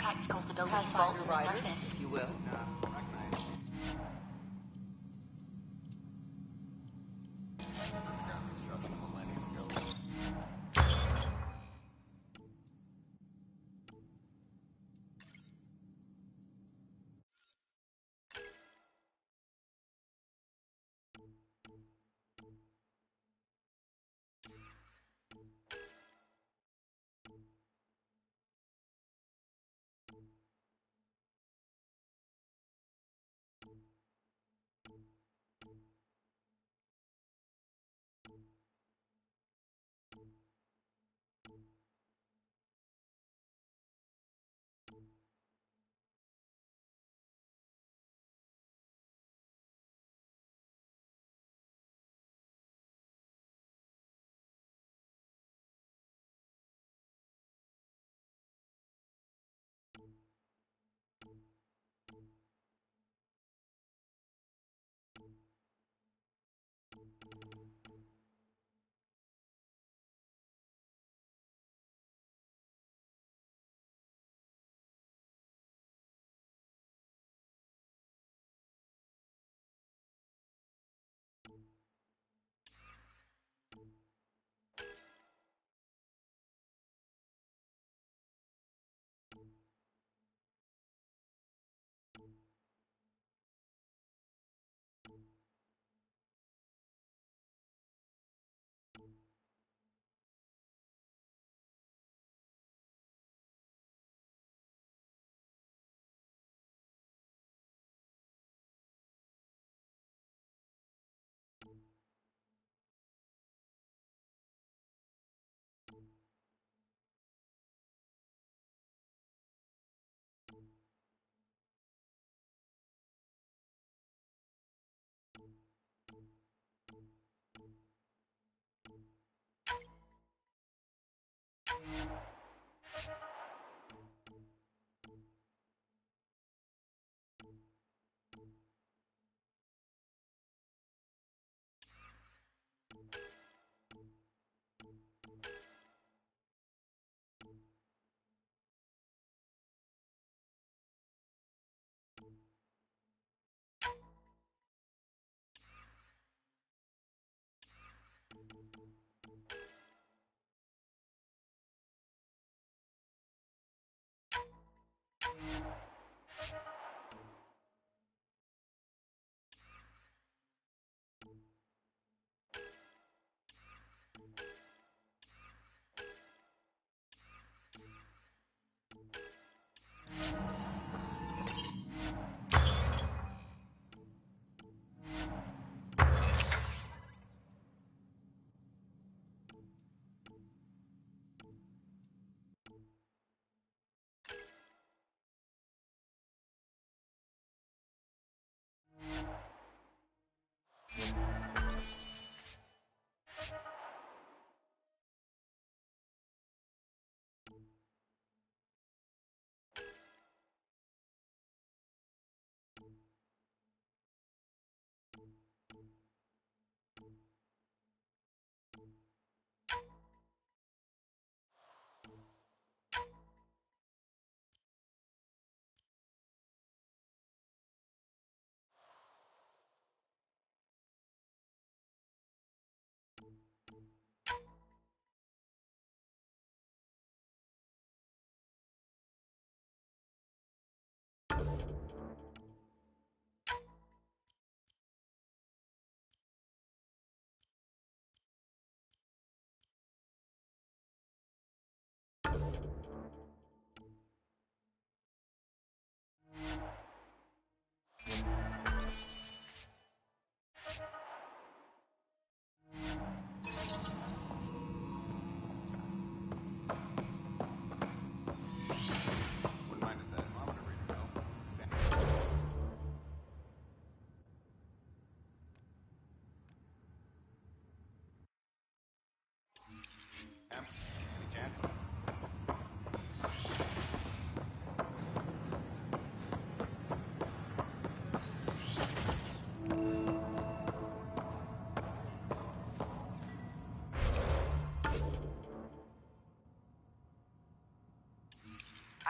practical to build these walls from the surface. If you will.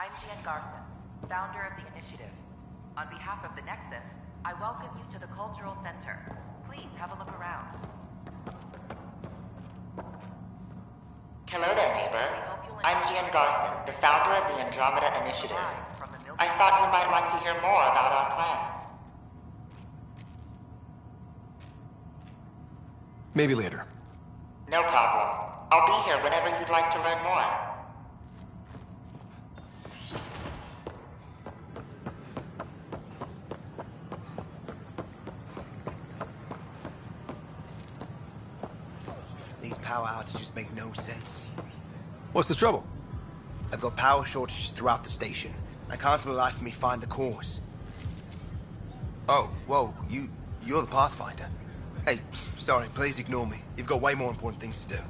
I'm Jen Garson, founder of the initiative. On behalf of the Nexus, I welcome you to the Cultural Center. Please have a look around. Hello there, neighbor. I'm Jen Garson, the founder of the Andromeda Initiative. I thought you might like to hear more about our plans. Maybe later. No problem. I'll be here whenever you'd like to learn more. These power outages make no sense. What's the trouble? I've got power shortages throughout the station. I can't for the life of me find the cause. Oh, whoa, you're the Pathfinder. Hey, sorry, please ignore me. You've got way more important things to do.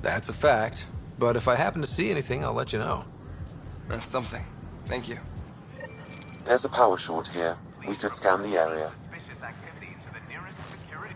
That's a fact. But if I happen to see anything, I'll let you know. That's something. Thank you. There's a power short here. We could scan the area. Suspicious activity to the nearest security.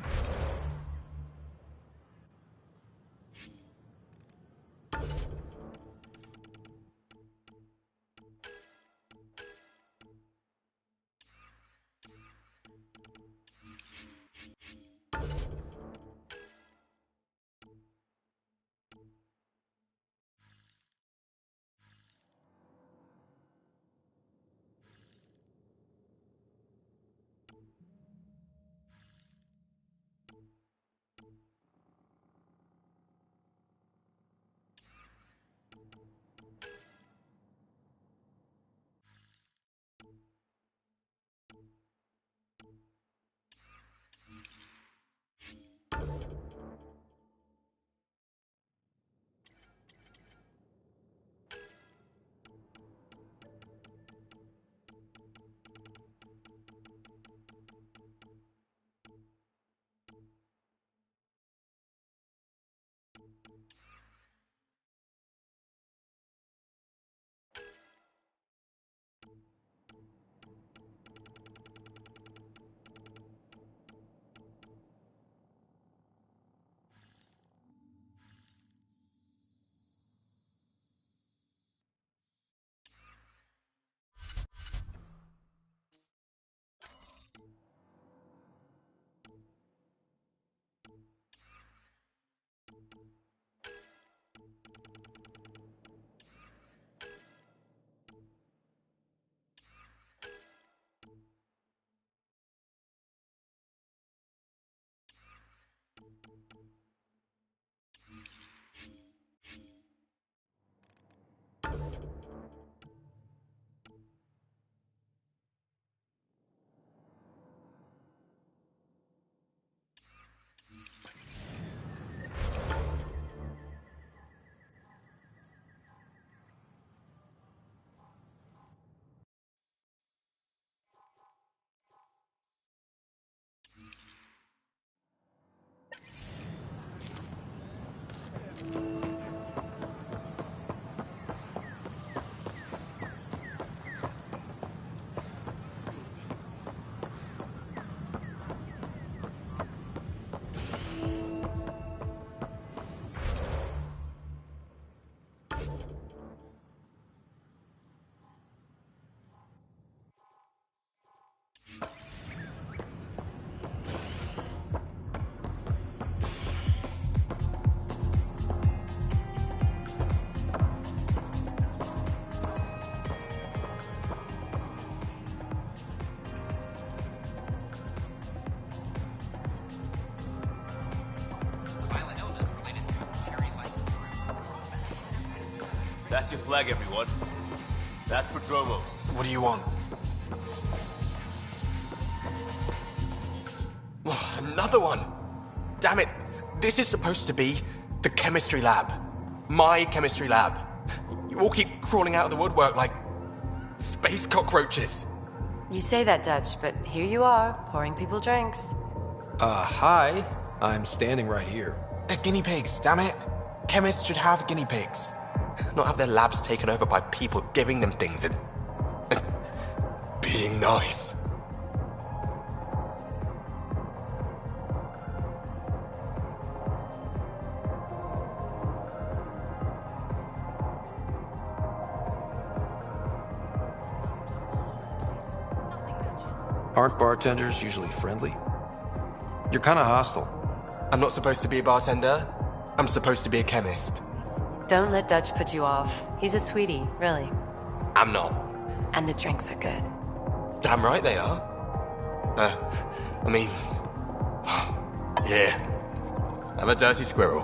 That's your flag, everyone. That's Prodromos. What do you want? Oh, another one! Damn it! This is supposed to be the chemistry lab. My chemistry lab. You all keep crawling out of the woodwork like space cockroaches. You say that, Dutch, but here you are, pouring people drinks. Hi. I'm standing right here. They're guinea pigs, damn it. Chemists should have guinea pigs. Not have their labs taken over by people giving them things and being nice. Aren't bartenders usually friendly? You're kind of hostile. I'm not supposed to be a bartender. I'm supposed to be a chemist. Don't let Dutch put you off. He's a sweetie, really. I'm not. And the drinks are good. Damn right they are. I mean... yeah. I'm a dirty squirrel.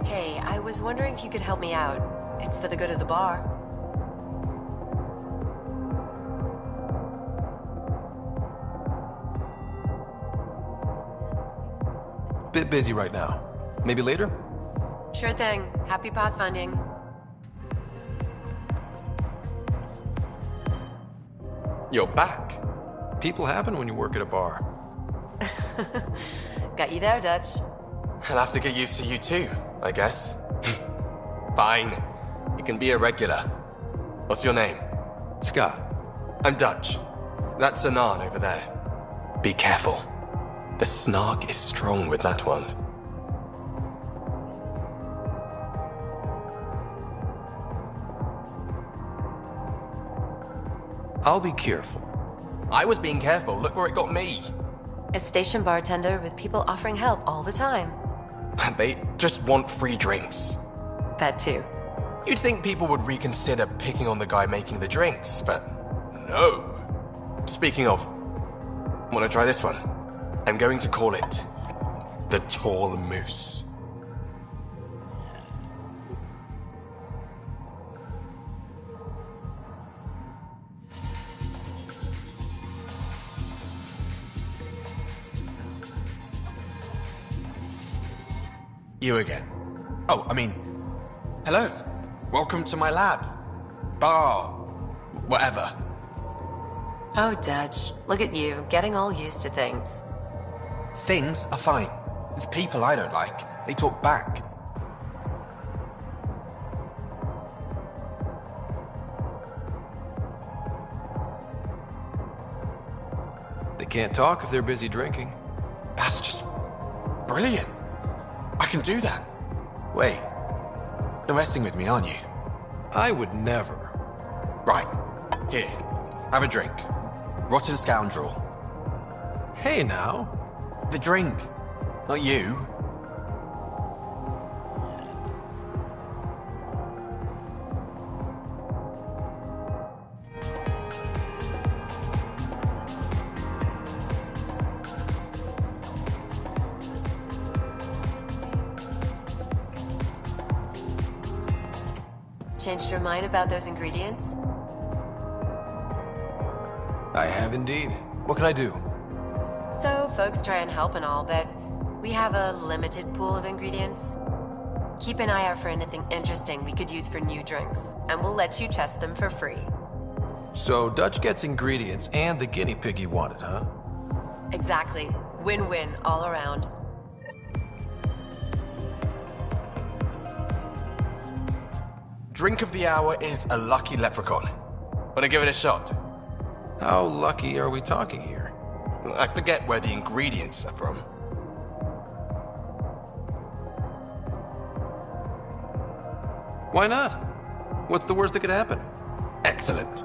Hey, I was wondering if you could help me out. It's for the good of the bar. Bit busy right now. Maybe later? Sure thing. Happy pathfinding. You're back. People happen when you work at a bar. Got you there, Dutch. I'll have to get used to you too, I guess. Fine. You can be a regular. What's your name? Scott. I'm Dutch. That's Anan over there. Be careful. The snark is strong with that one. I'll be careful. I was being careful. Look where it got me. A station bartender with people offering help all the time. They just want free drinks. That too. You'd think people would reconsider picking on the guy making the drinks, but no. Speaking of, want to try this one? I'm going to call it the Tall Moose. You again. Oh, I mean, hello. Welcome to my lab. Bar. Whatever. Oh, Dutch. Look at you, getting all used to things. Things are fine. It's people I don't like. They talk back. They can't talk if they're busy drinking. That's just brilliant. I can do that. Wait, you're messing with me, aren't you? I would never. Right. Here, have a drink. Rotten scoundrel. Hey now. The drink, not you. Changed your mind about those ingredients? I have indeed. What can I do? So, folks try and help and all, but we have a limited pool of ingredients. Keep an eye out for anything interesting we could use for new drinks, and we'll let you test them for free. So Dutch gets ingredients and the guinea pig you wanted, huh? Exactly. Win-win all around. Drink of the hour is a lucky leprechaun. Wanna give it a shot? How lucky are we talking here? I forget where the ingredients are from. Why not? What's the worst that could happen? Excellent.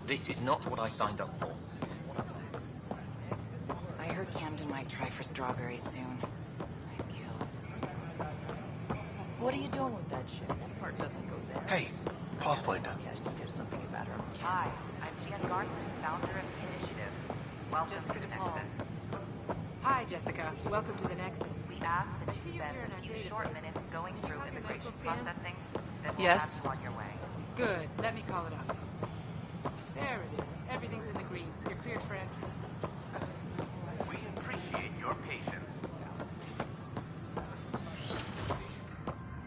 This is not what I signed up for. I heard Camden might try for strawberries soon. I'd kill. What are you doing with that shit? That part doesn't go there. Hey, Pathfinder. Cash to do something about her. Hi, I'm Jan Garson, founder of the initiative. Welcome Jessica to the DePaul. Nexus. Hi, Jessica. Welcome to the Nexus. We ask that I you see you spend here in a our few database. short minutes going Did you through have your immigration medical scan? processing, then we'll Yes. have you on your way. Good. Let me call it up. There it is. Everything's in the green. You're cleared for entry. We appreciate your patience.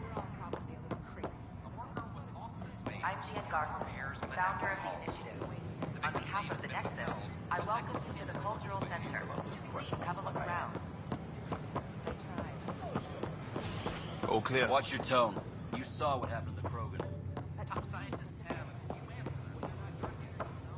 We're all probably a little crazy. I'm Jan Garson, founder of the initiative. On behalf of the Nexus, I welcome you to the Cultural Center. Please have a look around. I tried. All clear. Watch your tone. You saw what happened to the Krogan. Top scientists have a few answers.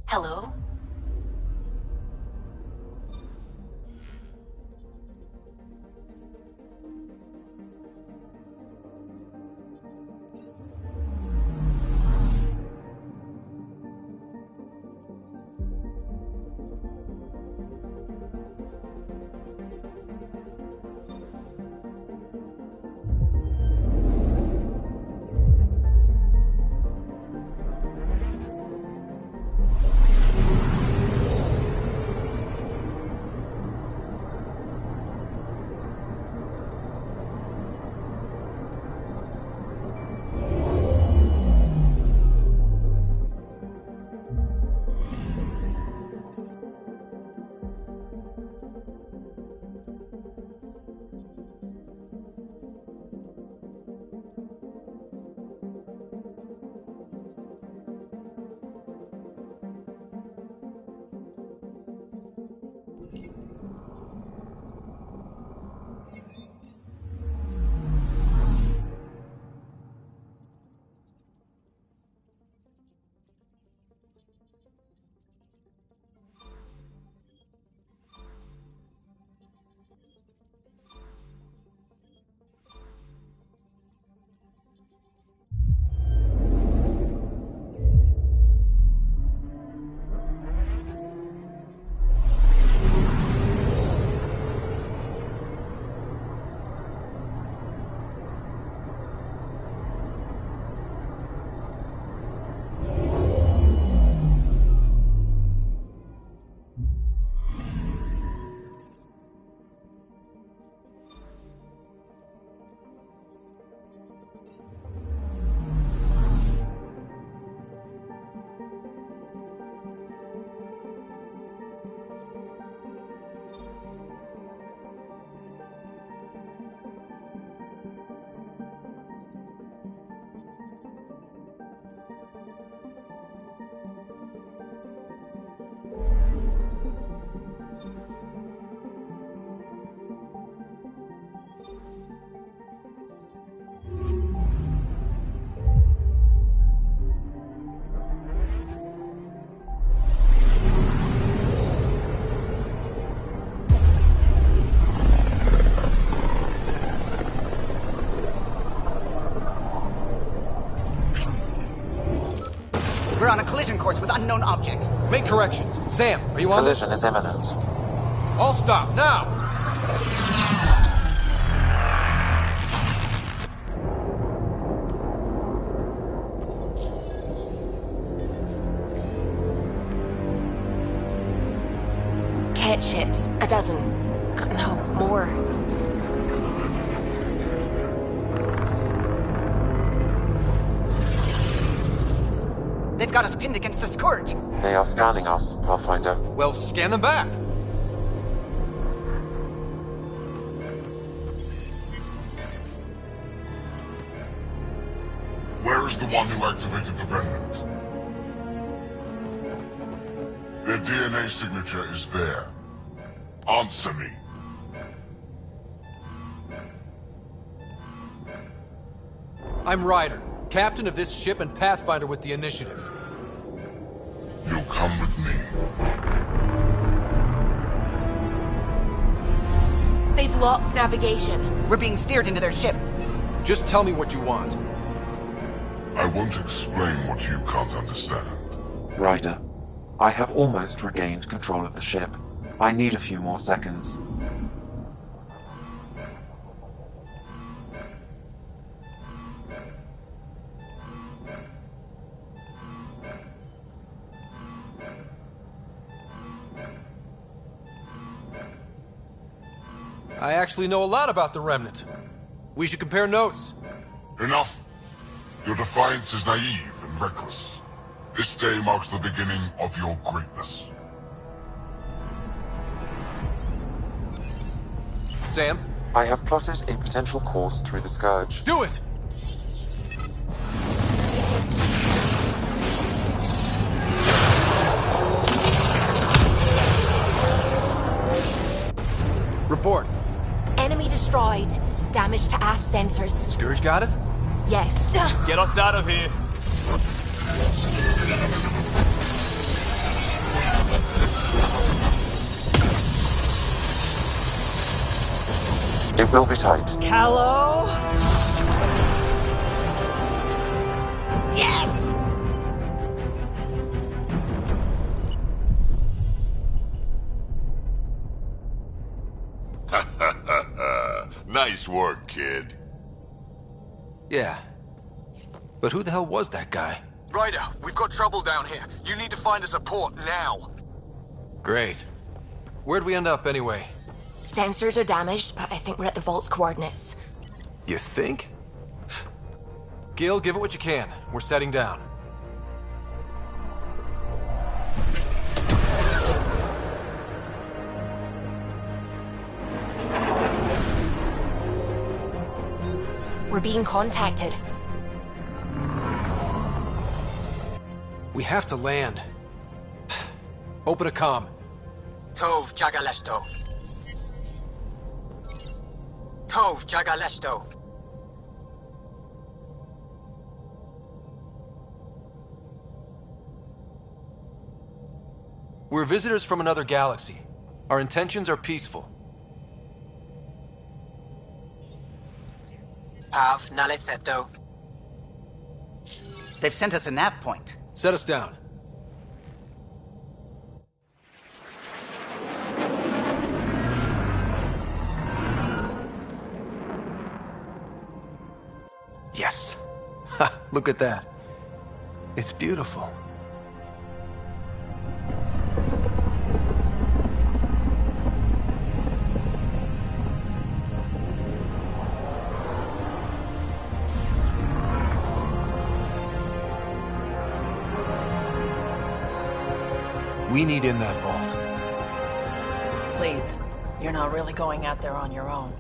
Hello? We're on a collision course with unknown objects. Make corrections. Sam, are you on this? Collision is imminent. All stop, now! Cat ships. A dozen. No, more. They've got us pinned against the Scourge. They are scanning us, Pathfinder. Well, scan them back. Where is the one who activated the remnant? Their DNA signature is there. Answer me. I'm Ryder, captain of this ship and pathfinder with the initiative. You'll come with me. They've lost navigation. We're being steered into their ship. Just tell me what you want. I won't explain what you can't understand. Ryder, I have almost regained control of the ship. I need a few more seconds. I actually know a lot about the Remnant. We should compare notes. Enough! Your defiance is naive and reckless. This day marks the beginning of your greatness. Sam? I have plotted a potential course through the Scourge. Do it! Report. Enemy destroyed. Damage to aft sensors. Scourge got it? Yes. Get us out of here. It will be tight. Callow? Yes! Nice work, kid. Yeah. But who the hell was that guy? Ryder, we've got trouble down here. You need to find us a port now. Great. Where'd we end up anyway? Sensors are damaged, but I think we're at the vault's coordinates. You think? Gil, give it what you can. We're setting down. We're being contacted. We have to land. Open a comm. Tov Jagalesto. Tov Jagalesto. We're visitors from another galaxy. Our intentions are peaceful. Av Naleseto. They've sent us a nav point. Set us down. Yes. Ha! Look at that. It's beautiful. We need in that vault. Please, you're not really going out there on your own.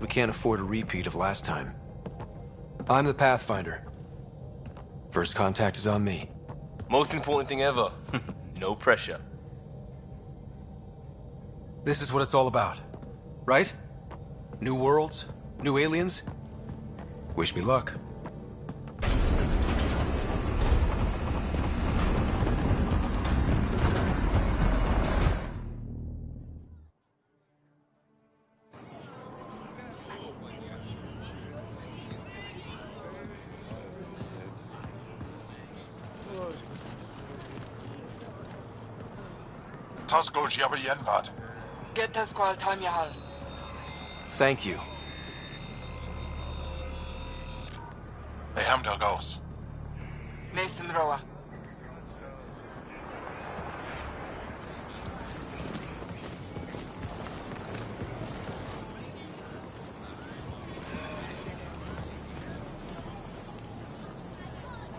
We can't afford a repeat of last time. I'm the Pathfinder. First contact is on me. Most important thing ever. No pressure. This is what it's all about, right? New worlds, new aliens. Wish me luck. Thank you.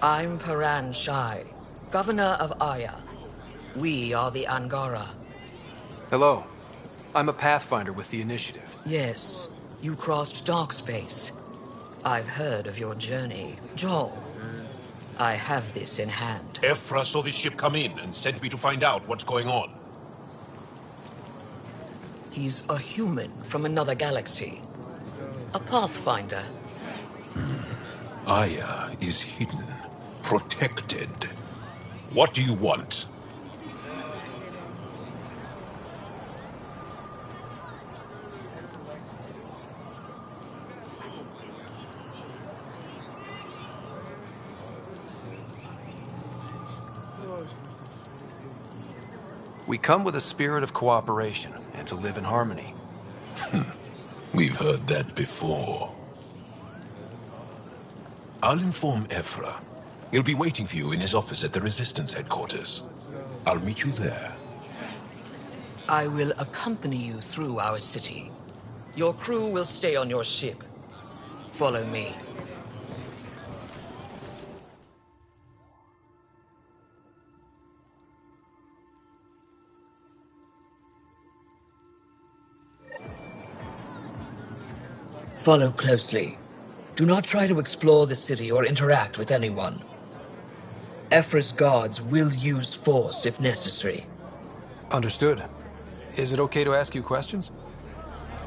I'm Paran Shai, Governor of Aya. We are the Angara. Hello. I'm a Pathfinder with the Initiative. Yes, you crossed dark space. I've heard of your journey. Joel, I have this in hand. Ephra saw this ship come in and sent me to find out what's going on. He's a human from another galaxy. A pathfinder. Aya is hidden, protected. What do you want? We come with a spirit of cooperation and to live in harmony. We've heard that before. I'll inform Ephra. He'll be waiting for you in his office at the Resistance headquarters. I'll meet you there. I will accompany you through our city. Your crew will stay on your ship. Follow me. Follow closely. Do not try to explore the city or interact with anyone. Ephra's guards will use force if necessary. Understood. Is it okay to ask you questions?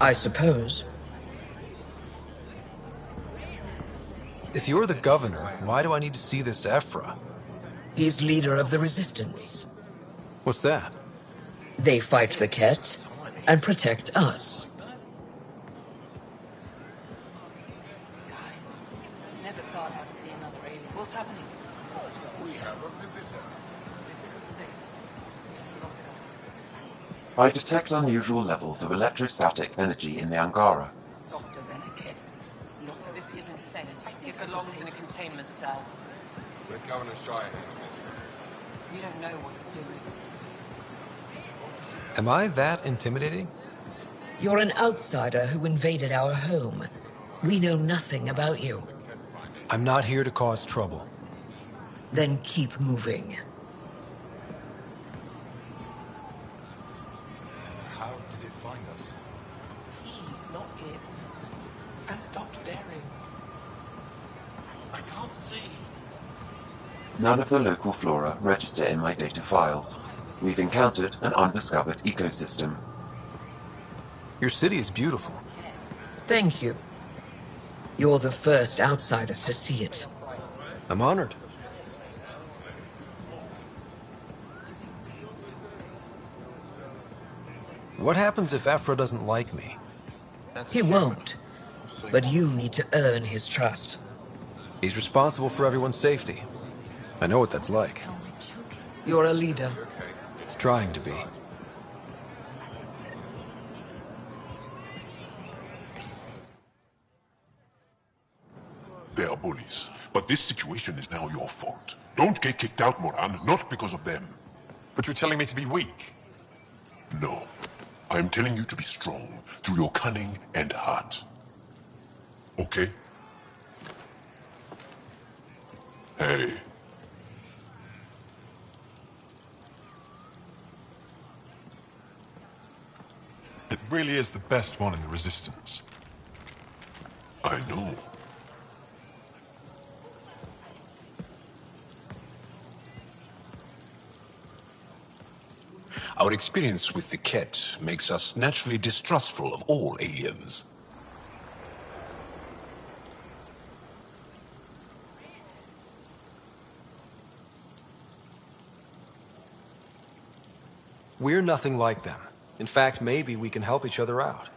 I suppose. If you're the governor, why do I need to see this Ephra? He's leader of the Resistance. What's that? They fight the Ket and protect us. Never thought I'd see another alien. What's happening? We have a visitor. This isn't safe. I detect unusual levels of electrostatic energy in the Angara. Softer than a kid. Not this is insane. It belongs in a containment cell. Let Governor Shire handle this. You don't know what you're doing. Am I that intimidating? You're an outsider who invaded our home. We know nothing about you. I'm not here to cause trouble. Then keep moving. How did it find us? He, not it. And stop staring. I can't see. None of the local flora register in my data files. We've encountered an undiscovered ecosystem. Your city is beautiful. Thank you. You're the first outsider to see it. I'm honored. What happens if Ephra doesn't like me? He won't. But you need to earn his trust. He's responsible for everyone's safety. I know what that's like. You're a leader. Trying to be. They are bullies, but this situation is now your fault. Don't get kicked out, Moran, not because of them. But you're telling me to be weak? No. I am telling you to be strong through your cunning and heart. Okay? Hey. It really is the best one in the Resistance. I know. Our experience with the Ket makes us naturally distrustful of all aliens. We're nothing like them. In fact, maybe we can help each other out.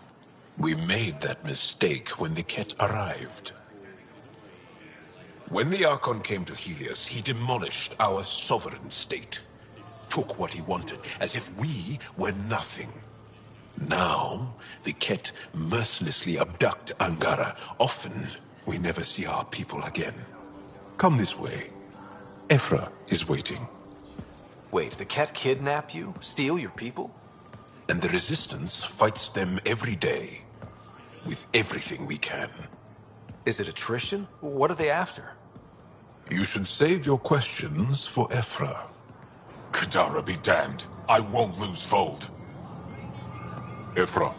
We made that mistake when the Ket arrived. When the Archon came to Helios, he demolished our sovereign state. Took what he wanted, as if we were nothing. Now, the Ket mercilessly abduct Angara. Often, we never see our people again. Come this way. Ephra is waiting. Wait, the Ket kidnap you? Steal your people? And the Resistance fights them every day. With everything we can. Is it attrition? What are they after? You should save your questions for Ephra. Kadara be damned. I won't lose Fold. Ephra,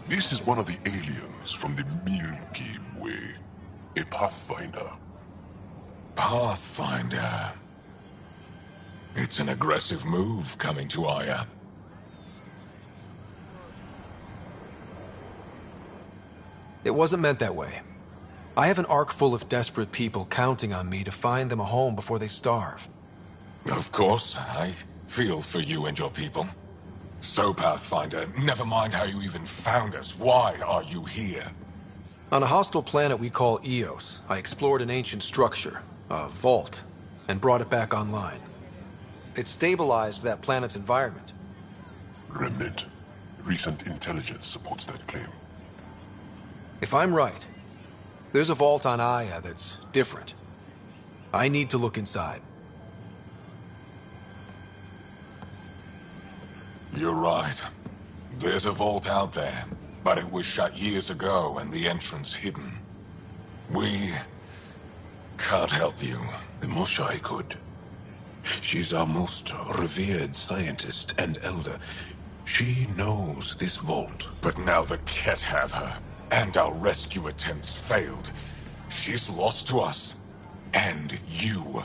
this is one of the aliens from the Milky Way. A Pathfinder. Pathfinder. It's an aggressive move coming to Aya. It wasn't meant that way. I have an ark full of desperate people counting on me to find them a home before they starve. Of course, I feel for you and your people. So, Pathfinder, never mind how you even found us. Why are you here? On a hostile planet we call Eos, I explored an ancient structure, a vault, and brought it back online. It stabilized that planet's environment. Remnant. Recent intelligence supports that claim. If I'm right, there's a vault on Aya that's different. I need to look inside. You're right. There's a vault out there, but it was shut years ago and the entrance hidden. We can't help you. The Moshai could. She's our most revered scientist and elder. She knows this vault. But now the Ket have her, and our rescue attempts failed. She's lost to us, and you.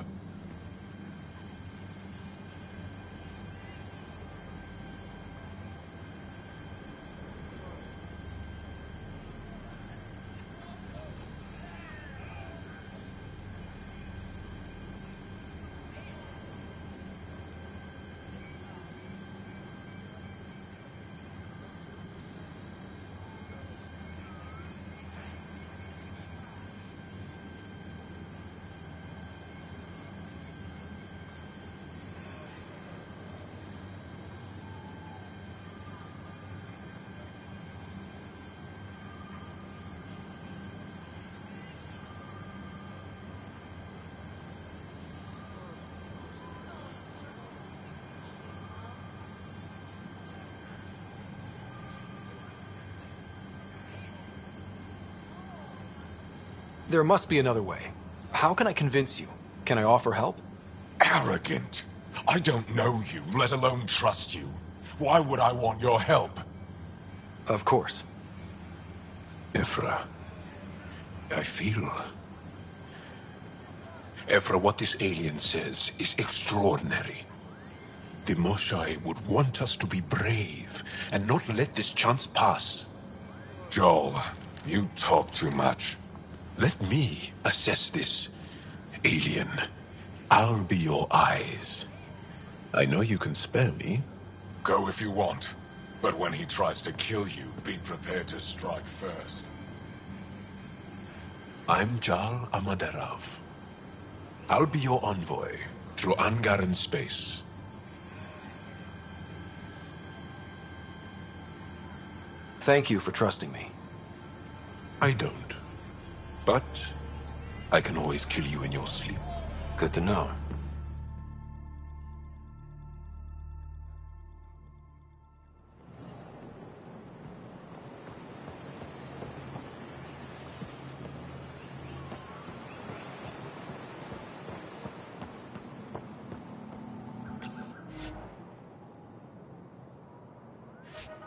There must be another way. How can I convince you? Can I offer help? Arrogant. I don't know you, let alone trust you. Why would I want your help? Of course. Ephra. I feel... Ephra, what this alien says is extraordinary. The Moshai would want us to be brave and not let this chance pass. Joel, you talk too much. Let me assess this, alien. I'll be your eyes. I know you can spare me. Go if you want. But when he tries to kill you, be prepared to strike first. I'm Jal Amaderav. I'll be your envoy through Angaran space. Thank you for trusting me. I don't. But I can always kill you in your sleep. Good to know.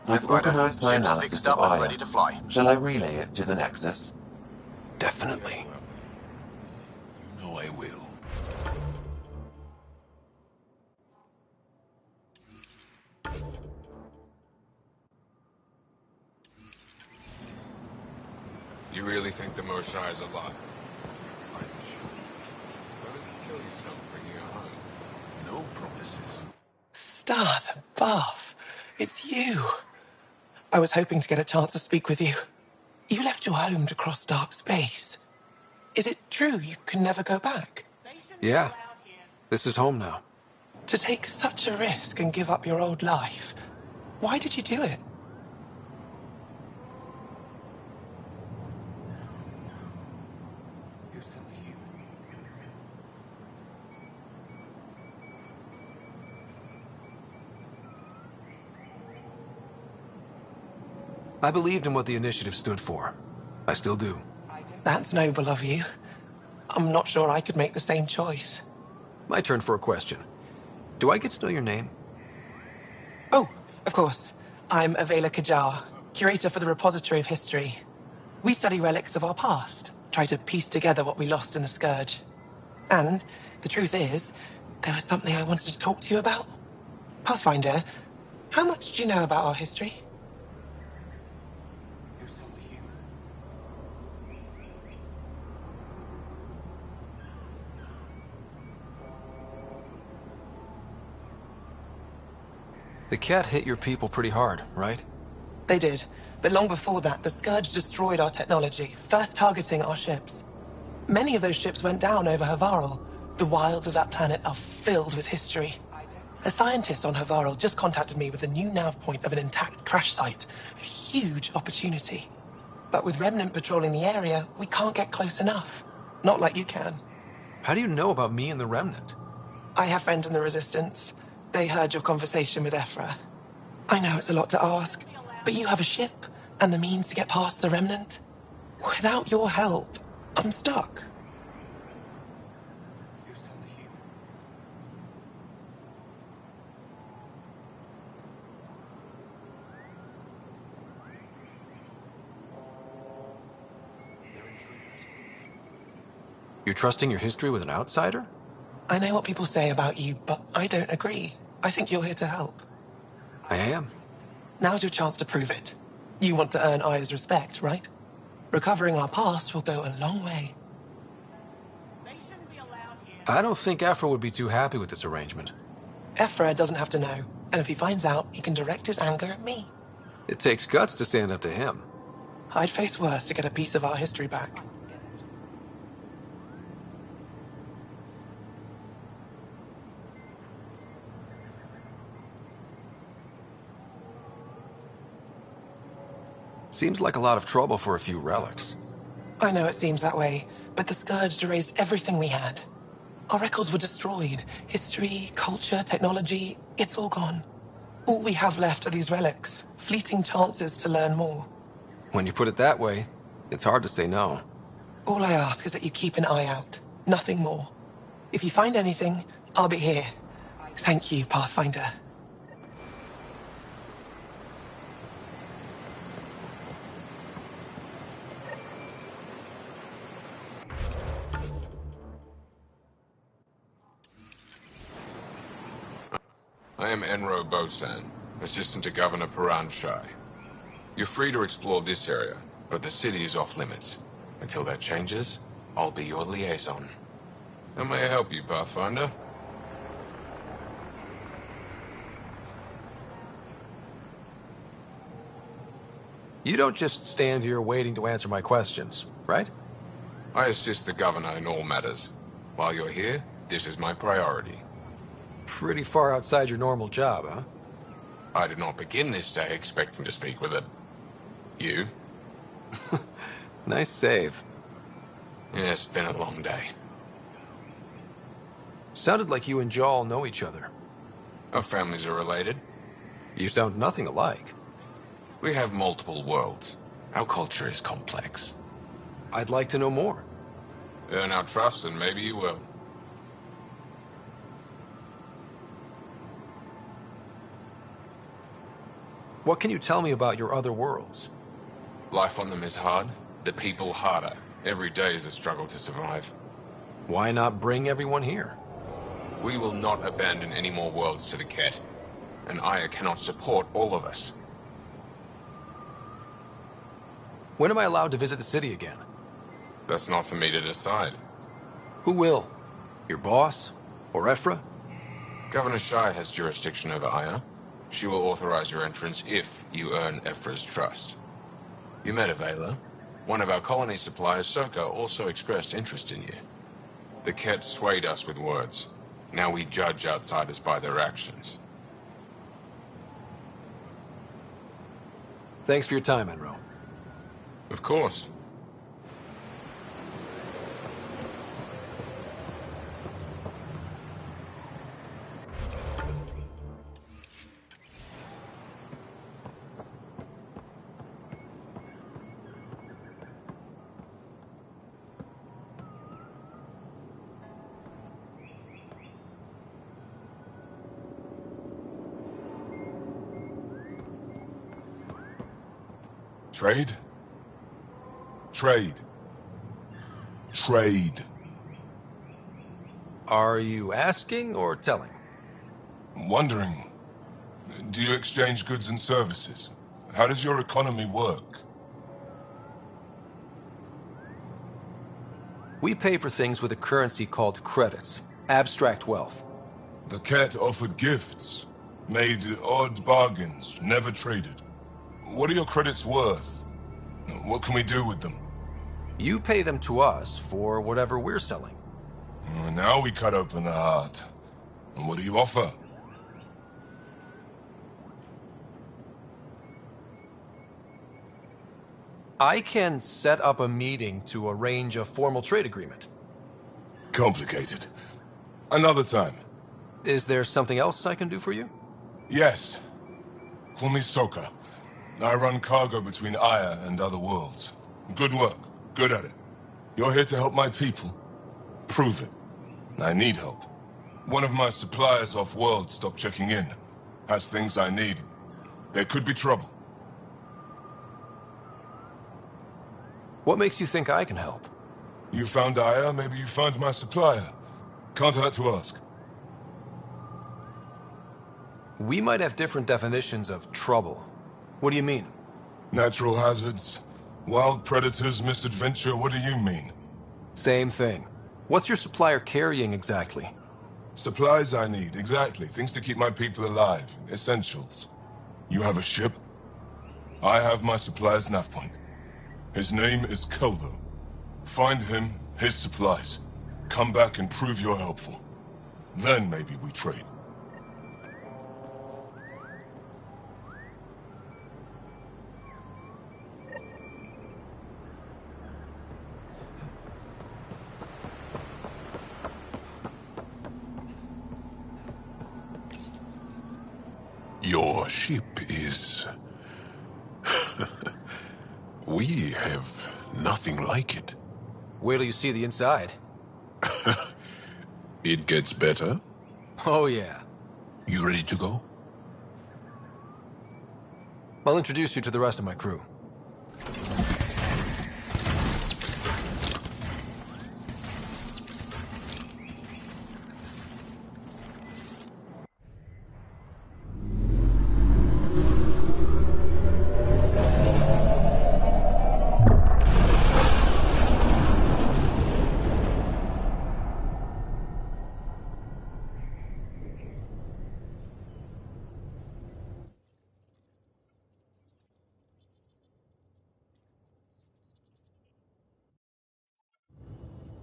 I've organized my Ship's analysis fixed of up and Aya. ready to fly. Shall I relay it to the Nexus? Definitely. You know I will. You really think the Moshai is alive? I'm sure. Don't kill yourself bringing her home. No promises. Stars above. It's you. I was hoping to get a chance to speak with you. You left your home to cross dark space. Is it true you can never go back? Yeah. This is home now. To take such a risk and give up your old life, why did you do it? I believed in what the initiative stood for. I still do. That's noble of you. I'm not sure I could make the same choice. My turn for a question. Do I get to know your name? Oh, of course. I'm Avela Kajar, curator for the Repository of History. We study relics of our past, try to piece together what we lost in the Scourge. And the truth is, there was something I wanted to talk to you about. Pathfinder, how much do you know about our history? The Ket hit your people pretty hard, right? They did. But long before that, the Scourge destroyed our technology, first targeting our ships. Many of those ships went down over Havarl. The wilds of that planet are filled with history. A scientist on Havarl just contacted me with a new nav point of an intact crash site. A huge opportunity. But with Remnant patrolling the area, we can't get close enough. Not like you can. How do you know about me and the Remnant? I have friends in the Resistance. They heard your conversation with Ephra. I know it's a lot to ask, but you have a ship and the means to get past the Remnant. Without your help, I'm stuck. You're trusting your history with an outsider? I know what people say about you, but I don't agree. I think you're here to help. I am. Now's your chance to prove it. You want to earn Aya's respect, right? Recovering our past will go a long way. I don't think Ephra would be too happy with this arrangement. Ephra doesn't have to know, and if he finds out, he can direct his anger at me. It takes guts to stand up to him. I'd face worse to get a piece of our history back. Seems like a lot of trouble for a few relics. I know it seems that way, but the Scourge erased everything we had. Our records were destroyed. History, culture, technology, it's all gone. All we have left are these relics, fleeting chances to learn more. When you put it that way, it's hard to say no. All I ask is that you keep an eye out, nothing more. If you find anything, I'll be here. Thank you, Pathfinder. I am Enro Bosan, assistant to Governor Paran Shai. You're free to explore this area, but the city is off limits. Until that changes, I'll be your liaison. How may I help you, Pathfinder? You don't just stand here waiting to answer my questions, right? I assist the Governor in all matters. While you're here, this is my priority. Pretty far outside your normal job, huh? I did not begin this day expecting to speak with you. Nice save. Yeah, it's been a long day. Sounded like you and Jal know each other. Our families are related. You sound nothing alike. We have multiple worlds. Our culture is complex. I'd like to know more. Earn our trust and maybe you will. What can you tell me about your other worlds? Life on them is hard, the people harder. Every day is a struggle to survive. Why not bring everyone here? We will not abandon any more worlds to the Ket. And Aya cannot support all of us. When am I allowed to visit the city again? That's not for me to decide. Who will? Your boss? Or Ephra? Governor Shai has jurisdiction over Aya. She will authorize your entrance if you earn Ephra's trust. You met Avela. One of our colony suppliers, Soka, also expressed interest in you. The Ket swayed us with words. Now we judge outsiders by their actions. Thanks for your time, Enro. Of course. Trade? Trade. Trade. Are you asking or telling? Wondering, do you exchange goods and services? How does your economy work? We pay for things with a currency called credits. Abstract wealth. The Ket offered gifts. Made odd bargains, never traded. What are your credits worth? What can we do with them? You pay them to us for whatever we're selling. Now we cut open the heart. And what do you offer? I can set up a meeting to arrange a formal trade agreement. Complicated. Another time. Is there something else I can do for you? Yes. Call me Soka. I run cargo between Aya and other worlds. Good work. Good at it. You're here to help my people. Prove it. I need help. One of my suppliers off-world stopped checking in. Has things I need. There could be trouble. What makes you think I can help? You found Aya, maybe you found my supplier. Can't hurt to ask. We might have different definitions of trouble. What do you mean? Natural hazards, wild predators, misadventure, what do you mean? Same thing. What's your supplier carrying exactly? Supplies I need, exactly. Things to keep my people alive. Essentials. You have a ship? I have my supplier's nav point. His name is Keldo. Find him, his supplies. Come back and prove you're helpful. Then maybe we trade. Your ship is... We have nothing like it. Wait till you see the inside. It gets better? Oh, yeah. You ready to go? I'll introduce you to the rest of my crew.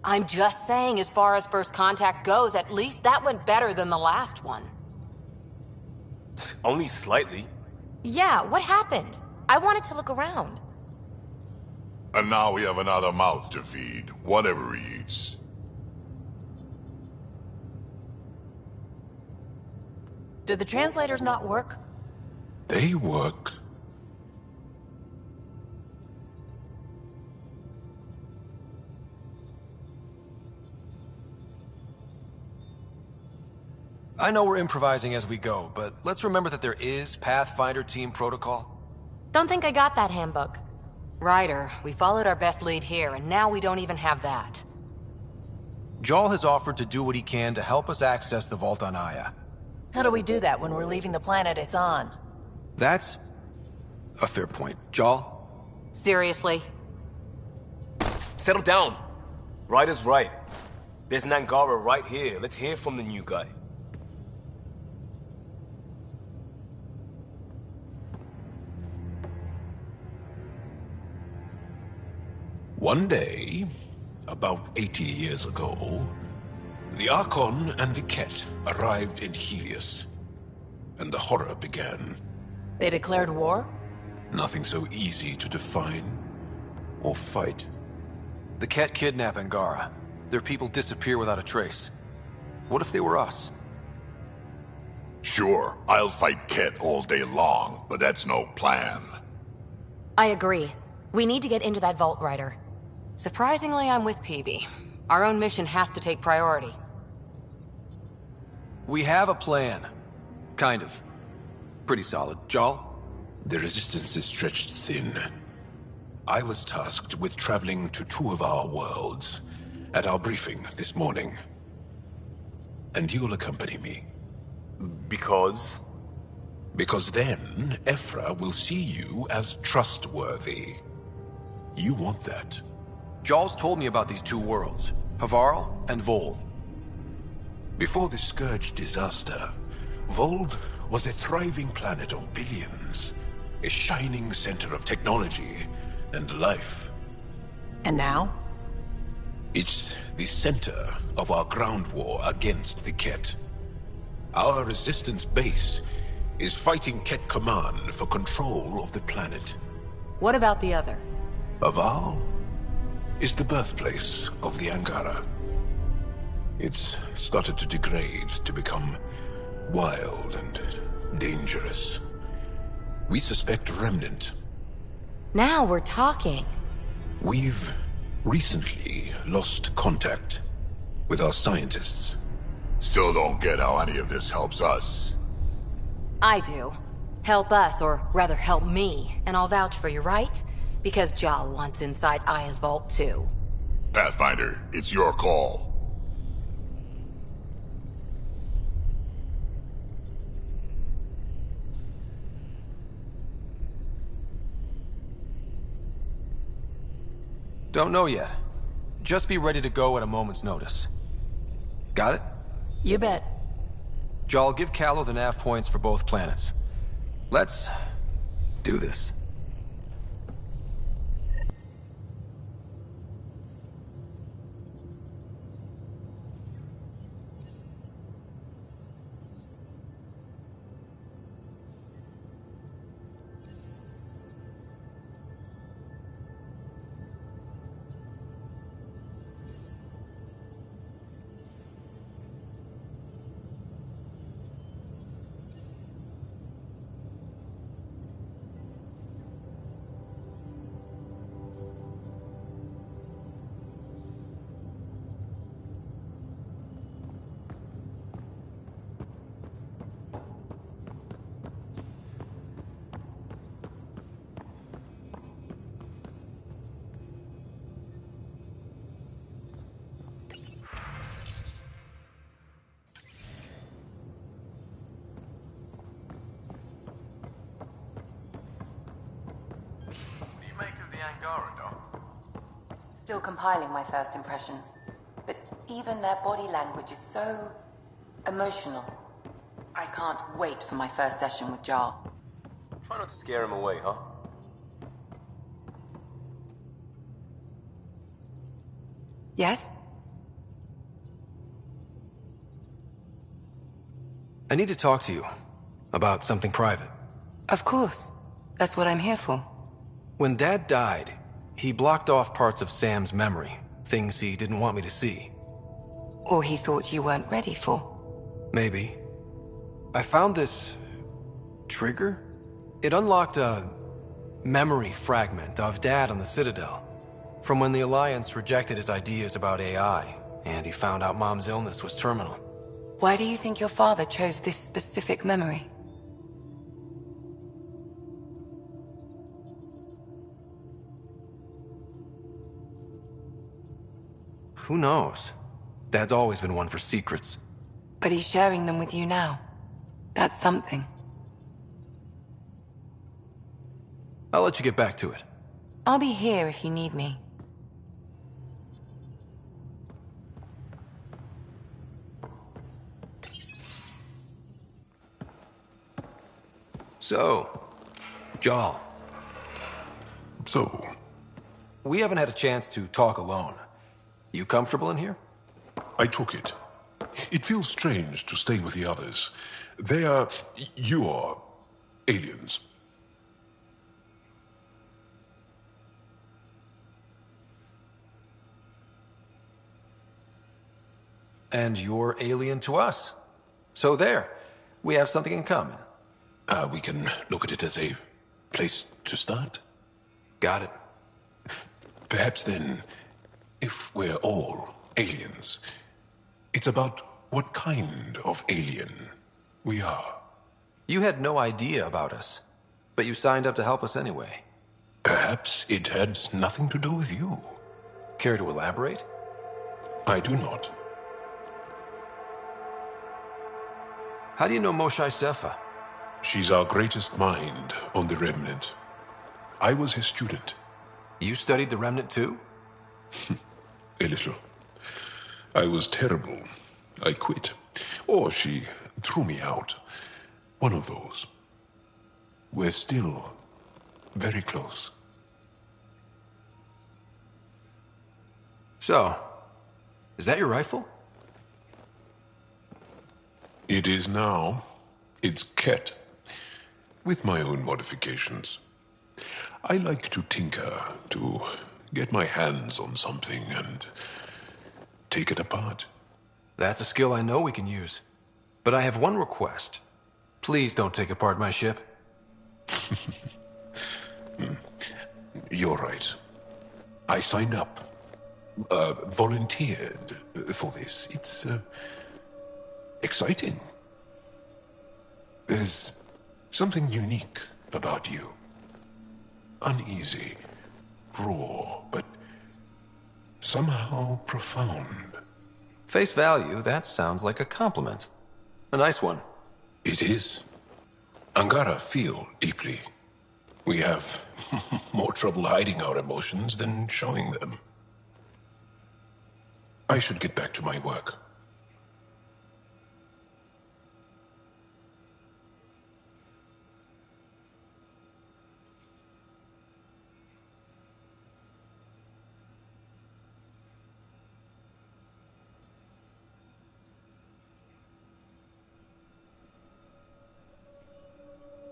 I'm just saying, as far as first contact goes, at least that went better than the last one. Only slightly. Yeah, what happened? I wanted to look around. And now we have another mouth to feed, whatever he eats. Did the translators not work? They work. I know we're improvising as we go, but let's remember that there is Pathfinder team protocol. Don't think I got that handbook. Ryder, we followed our best lead here, and now we don't even have that. Jarl has offered to do what he can to help us access the vault on Aya. How do we do that when we're leaving the planet it's on? That's a fair point. Jarl? Seriously? Settle down. Ryder's right. There's an Angara right here. Let's hear from the new guy. One day, about 80 years ago, the Archon and the Ket arrived in Helios, and the horror began. They declared war? Nothing so easy to define or fight. The Ket kidnap Angara. Their people disappear without a trace. What if they were us? Sure, I'll fight Ket all day long, but that's no plan. I agree. We need to get into that vault, Ryder. Surprisingly, I'm with PB. Our own mission has to take priority. We have a plan. Kind of. Pretty solid. Jarl? The resistance is stretched thin. I was tasked with traveling to two of our worlds at our briefing this morning. And you'll accompany me. Because? Because then, Ephra will see you as trustworthy. You want that. Jarl's told me about these two worlds, Havarl and Vold. Before the Scourge disaster, Vold was a thriving planet of billions, a shining center of technology and life. And now? It's the center of our ground war against the Ket. Our resistance base is fighting Ket Command for control of the planet. What about the other? Aval is the birthplace of the Angara. It's started to degrade, to become wild and dangerous. We suspect Remnant. Now we're talking. We've recently lost contact with our scientists. Still don't get how any of this helps us. I do. Help us, or rather help me, and I'll vouch for you, right? Because Jal wants inside Aya's vault too. Pathfinder, it's your call. Don't know yet. Just be ready to go at a moment's notice. Got it? You bet. Jal, give Callow the nav points for both planets. Let's do this. Still compiling my first impressions. But even their body language is so emotional. I can't wait for my first session with Jar. Try not to scare him away, huh? Yes? I need to talk to you about something private. Of course. That's what I'm here for. When Dad died, he blocked off parts of Sam's memory, things he didn't want me to see. Or he thought you weren't ready for. Maybe. I found this trigger. It unlocked a memory fragment of Dad on the Citadel, from when the Alliance rejected his ideas about AI, and he found out Mom's illness was terminal. Why do you think your father chose this specific memory? Who knows? Dad's always been one for secrets. But he's sharing them with you now. That's something. I'll let you get back to it. I'll be here if you need me. So, Jal. So? We haven't had a chance to talk alone. You comfortable in here? I took it. It feels strange to stay with the others. They are... you are... aliens. And you're alien to us. So there, we have something in common. We can look at it as a place to start. Got it. Perhaps then, if we're all aliens, it's about what kind of alien we are. You had no idea about us, but you signed up to help us anyway. Perhaps it had nothing to do with you. Care to elaborate? I do not. How do you know Moshae Sefa? She's our greatest mind on the Remnant. I was his student. You studied the Remnant too? A little. I was terrible. I quit. Or she threw me out. One of those. We're still very close. So, is that your rifle? It is now. It's Ket, with my own modifications. I like to tinker, to get my hands on something and take it apart. That's a skill I know we can use. But I have one request. Please don't take apart my ship. You're right. I signed up. Volunteered for this. It's exciting. There's something unique about you. Uneasy, raw, but somehow profound. Face value, that sounds like a compliment. A nice one. It is. Angara feel deeply. We have more trouble hiding our emotions than showing them. I should get back to my work.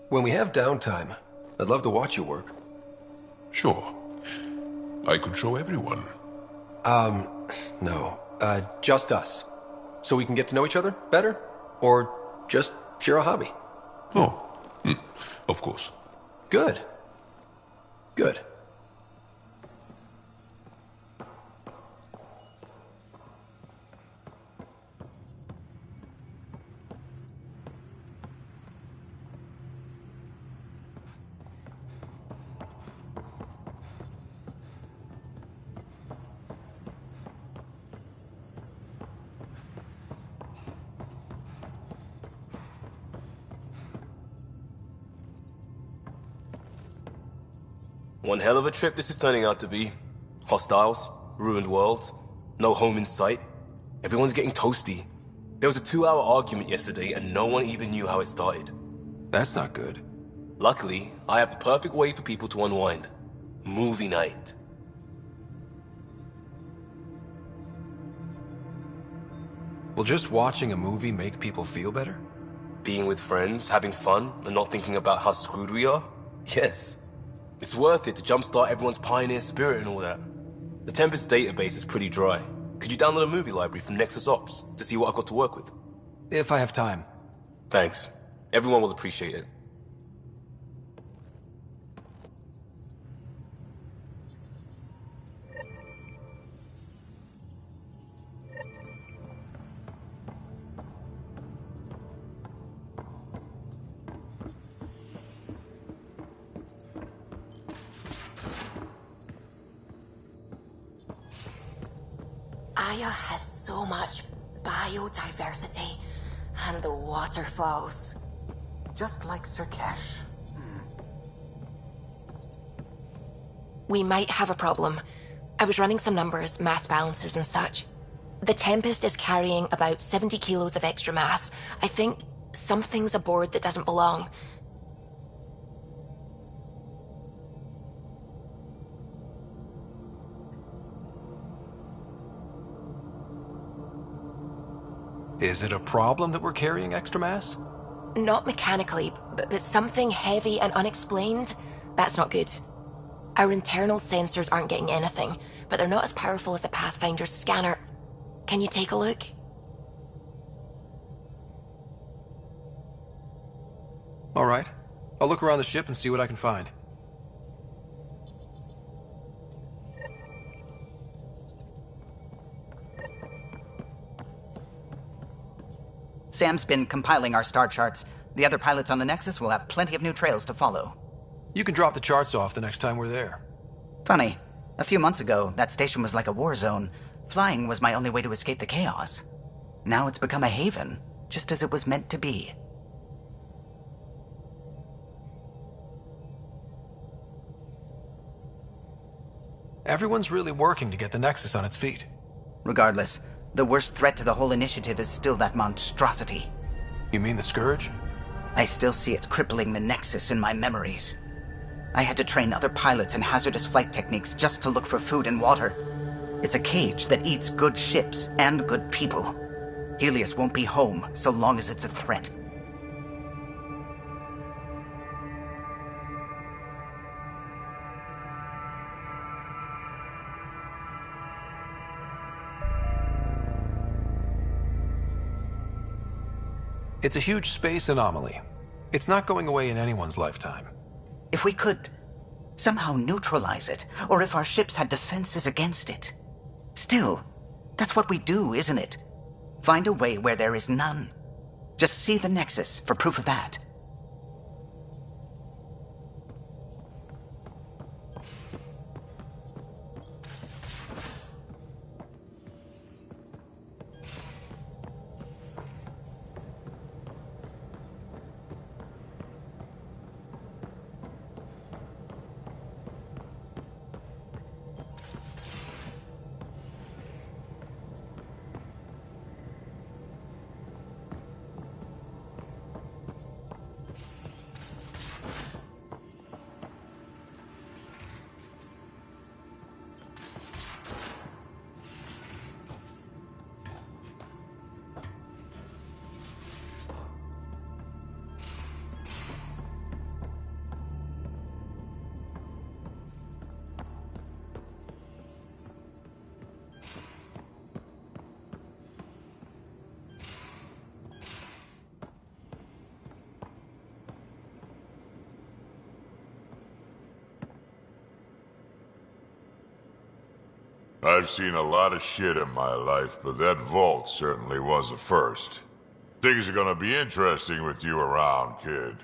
When we have downtime, I'd love to watch you work. Sure. I could show everyone. No. Just us. So we can get to know each other better? Or just share a hobby? Oh, of course. Good. Good. One hell of a trip this is turning out to be. Hostiles, ruined worlds, no home in sight. Everyone's getting toasty. There was a 2-hour argument yesterday and no one even knew how it started. That's not good. Luckily, I have the perfect way for people to unwind. Movie night. Will just watching a movie make people feel better? Being with friends, having fun, and not thinking about how screwed we are? Yes. It's worth it to jumpstart everyone's pioneer spirit and all that. The Tempest database is pretty dry. Could you download a movie library from Nexus Ops to see what I've got to work with? If I have time. Thanks. Everyone will appreciate it. Aya has so much biodiversity and the waterfalls. Just like Sirkesh. We might have a problem. I was running some numbers, mass balances and such. The Tempest is carrying about 70 kilos of extra mass. I think something's aboard that doesn't belong. Is it a problem that we're carrying extra mass? Not mechanically, but something heavy and unexplained. That's not good. Our internal sensors aren't getting anything, but they're not as powerful as a Pathfinder's scanner. Can you take a look? All right. I'll look around the ship and see what I can find. Sam's been compiling our star charts. The other pilots on the Nexus will have plenty of new trails to follow. You can drop the charts off the next time we're there. Funny. A few months ago, that station was like a war zone. Flying was my only way to escape the chaos. Now it's become a haven, just as it was meant to be. Everyone's really working to get the Nexus on its feet. Regardless, the worst threat to the whole initiative is still that monstrosity. You mean the Scourge? I still see it crippling the Nexus in my memories. I had to train other pilots in hazardous flight techniques just to look for food and water. It's a cage that eats good ships and good people. Helios won't be home so long as it's a threat. It's a huge space anomaly. It's not going away in anyone's lifetime. If we could somehow neutralize it, or if our ships had defenses against it. Still, that's what we do, isn't it? Find a way where there is none. Just see the Nexus for proof of that. I've seen a lot of shit in my life, but that vault certainly was a first. Things are gonna be interesting with you around, kid.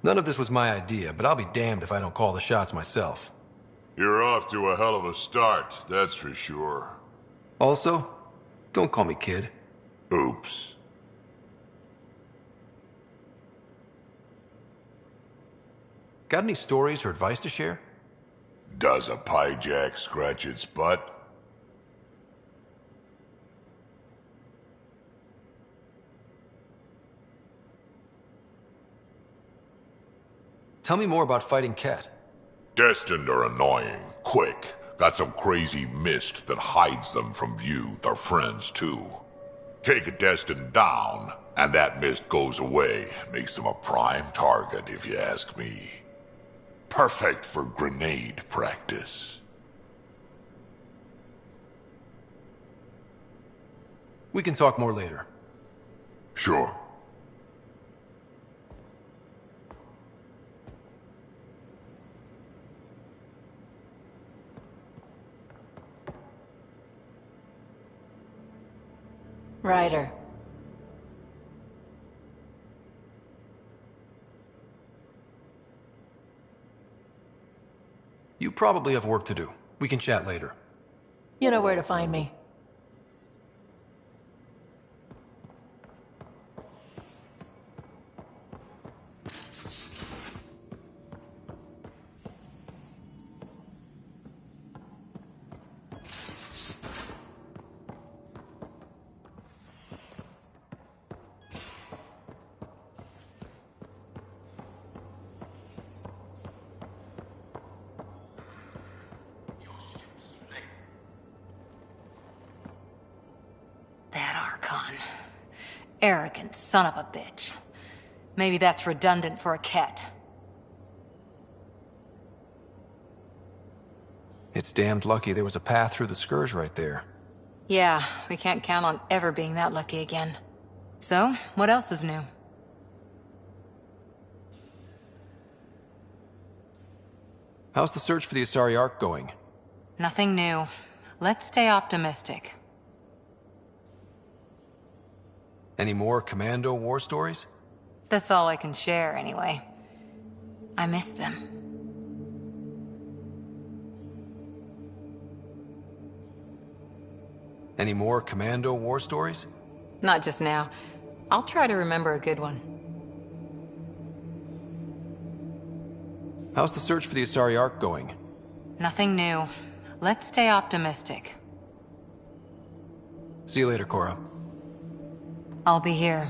None of this was my idea, but I'll be damned if I don't call the shots myself. You're off to a hell of a start, that's for sure. Also, don't call me kid. Oops. Got any stories or advice to share? Does a pyjak scratch its butt? Tell me more about fighting Ket. Destined are annoying, quick. Got some crazy mist that hides them from view, their friends too. Take a Destined down, and that mist goes away. Makes them a prime target, if you ask me. Perfect for grenade practice. We can talk more later. Sure. Ryder. You probably have work to do. We can chat later. You know where to find me. Arrogant son of a bitch. Maybe that's redundant for a Ket. It's damned lucky there was a path through the Scourge right there. Yeah, we can't count on ever being that lucky again. So, what else is new? How's the search for the Asari Ark going? Nothing new. Let's stay optimistic. Any more Commando war stories? That's all I can share, anyway. I miss them. Any more Commando war stories? Not just now. I'll try to remember a good one. How's the search for the Asari Ark going? Nothing new. Let's stay optimistic. See you later, Cora. I'll be here.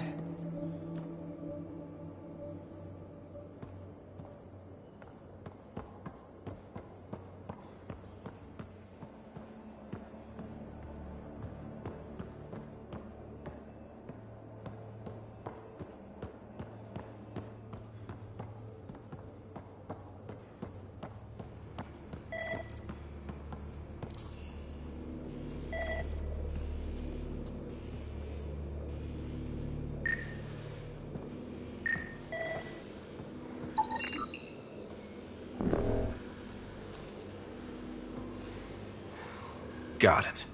Got it.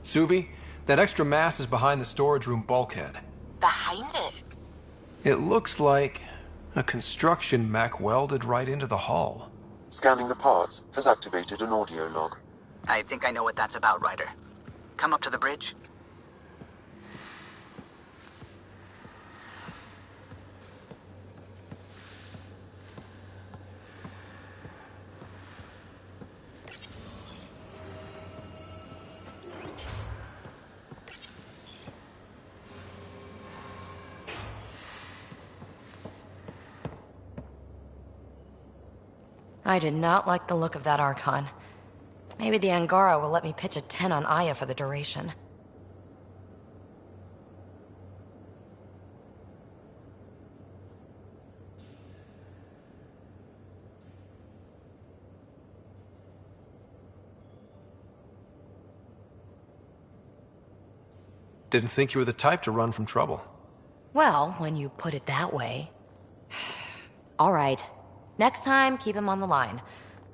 Suvi, that extra mass is behind the storage room bulkhead. Behind it? It looks like a construction mech welded right into the hull. Scanning the parts has activated an audio log. I think I know what that's about, Ryder. Come up to the bridge. I did not like the look of that Archon. Maybe the Angara will let me pitch a 10 on Aya for the duration. Didn't think you were the type to run from trouble. Well, when you put it that way. All right. Next time, keep him on the line.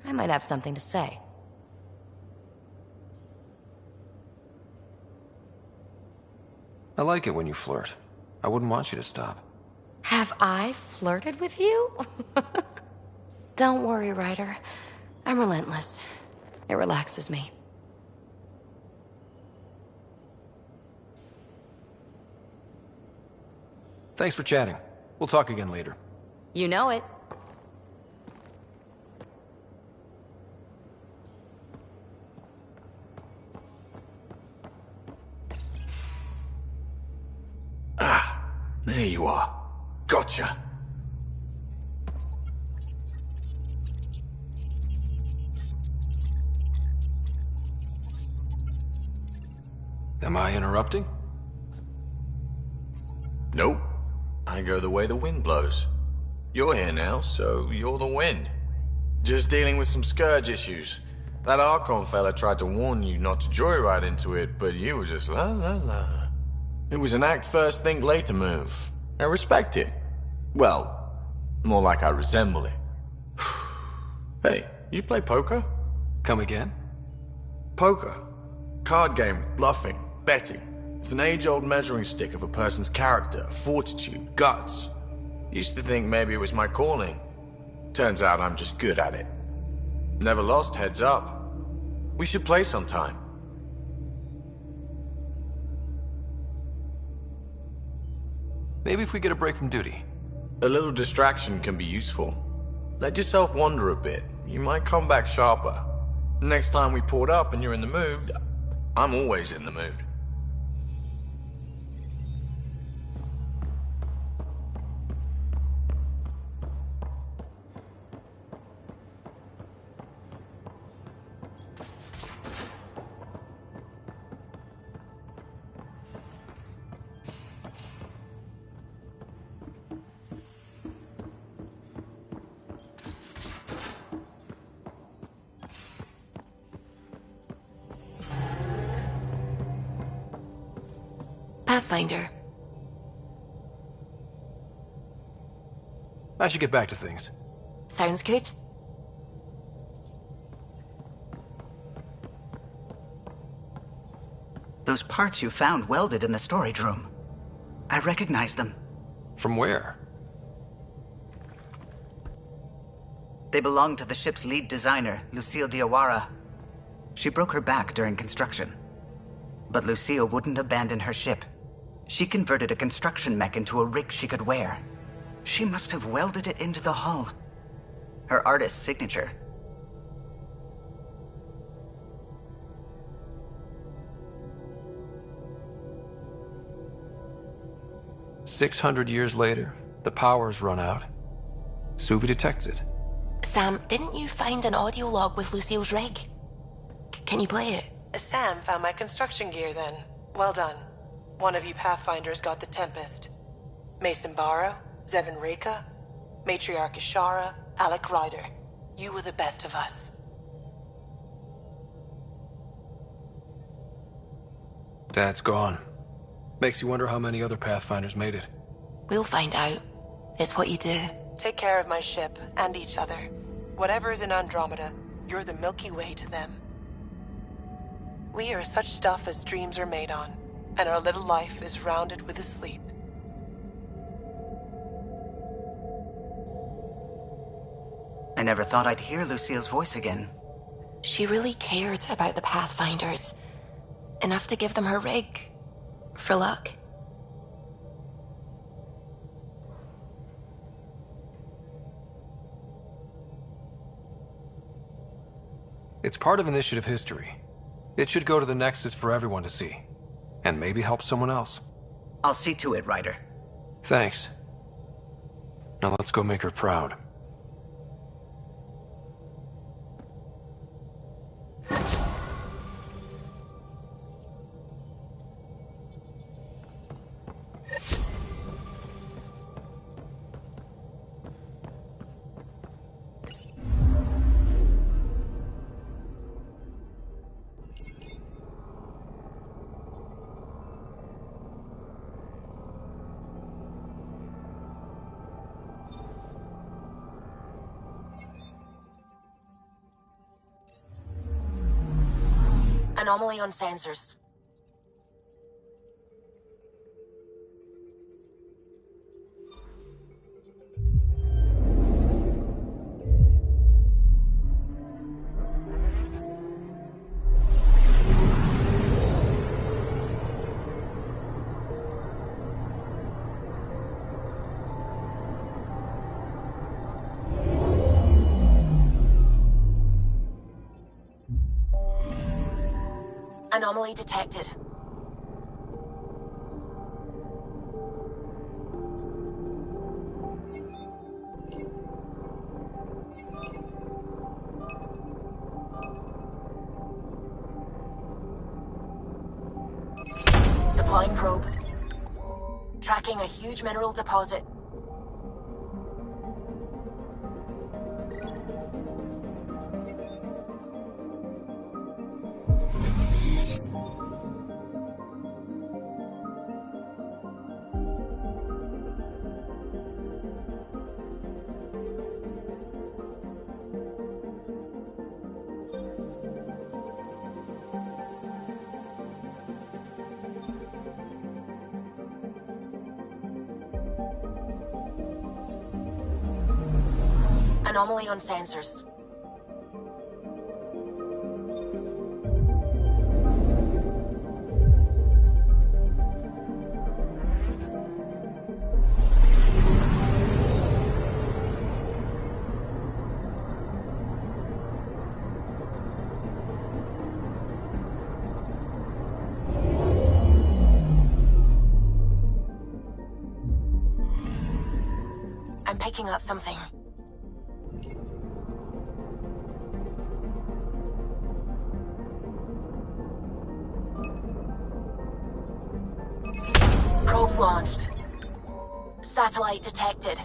I might have something to say. I like it when you flirt. I wouldn't want you to stop. Have I flirted with you? Don't worry, Ryder. I'm relentless. It relaxes me. Thanks for chatting. We'll talk again later. You know it. There you are. Gotcha. Am I interrupting? Nope. I go the way the wind blows. You're here now, so you're the wind. Just dealing with some scourge issues. That Archon fella tried to warn you not to joyride into it, but you were just la la la. It was an act first, think later move. I respect it. Well, more like I resemble it. Hey, you play poker? Come again? Poker. Card game with bluffing, betting. It's an age-old measuring stick of a person's character, fortitude, guts. Used to think maybe it was my calling. Turns out I'm just good at it. Never lost, heads up. We should play sometime. Maybe if we get a break from duty. A little distraction can be useful. Let yourself wander a bit. You might come back sharper. Next time we port up and you're in the mood, I'm always in the mood. Pathfinder. I should get back to things. Sounds good. Those parts you found welded in the storage room. I recognize them. From where? They belong to the ship's lead designer, Lucille Diawara. She broke her back during construction. But Lucille wouldn't abandon her ship. She converted a construction mech into a rig she could wear. She must have welded it into the hull. Her artist's signature. 600 years later, the power's run out. Suvi detects it. Sam, didn't you find an audio log with Lucille's rig? Can you play it? Sam found my construction gear then. Well done. One of you Pathfinders got the Tempest. Mason Barrow, Zevin Reka, Matriarch Ishara, Alec Ryder. You were the best of us. Dad's gone. Makes you wonder how many other Pathfinders made it. We'll find out. It's what you do. Take care of my ship and each other. Whatever is in Andromeda, you're the Milky Way to them. We are such stuff as dreams are made on, and our little life is rounded with a sleep. I never thought I'd hear Lucille's voice again. She really cared about the Pathfinders. Enough to give them her rig. For luck. It's part of Initiative history. It should go to the Nexus for everyone to see. And maybe help someone else. I'll see to it, Ryder. Thanks. Now let's go make her proud. Anomaly on sensors. Anomaly detected. Deploying probe. Tracking a huge mineral deposit. Anomaly on sensors. I'm picking up something. Probes launched. Satellite detected.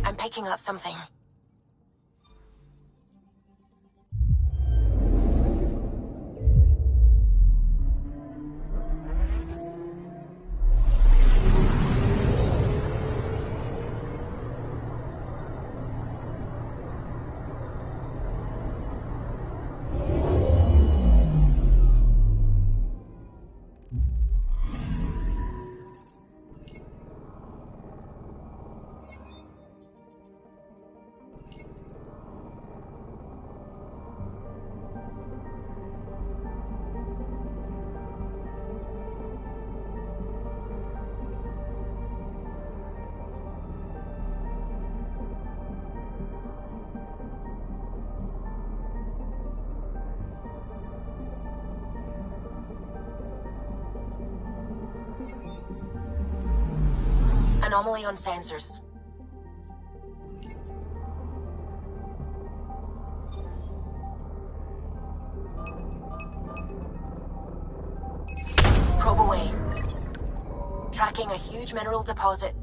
I'm picking up something. Anomaly on sensors. Probe away. Tracking a huge mineral deposit.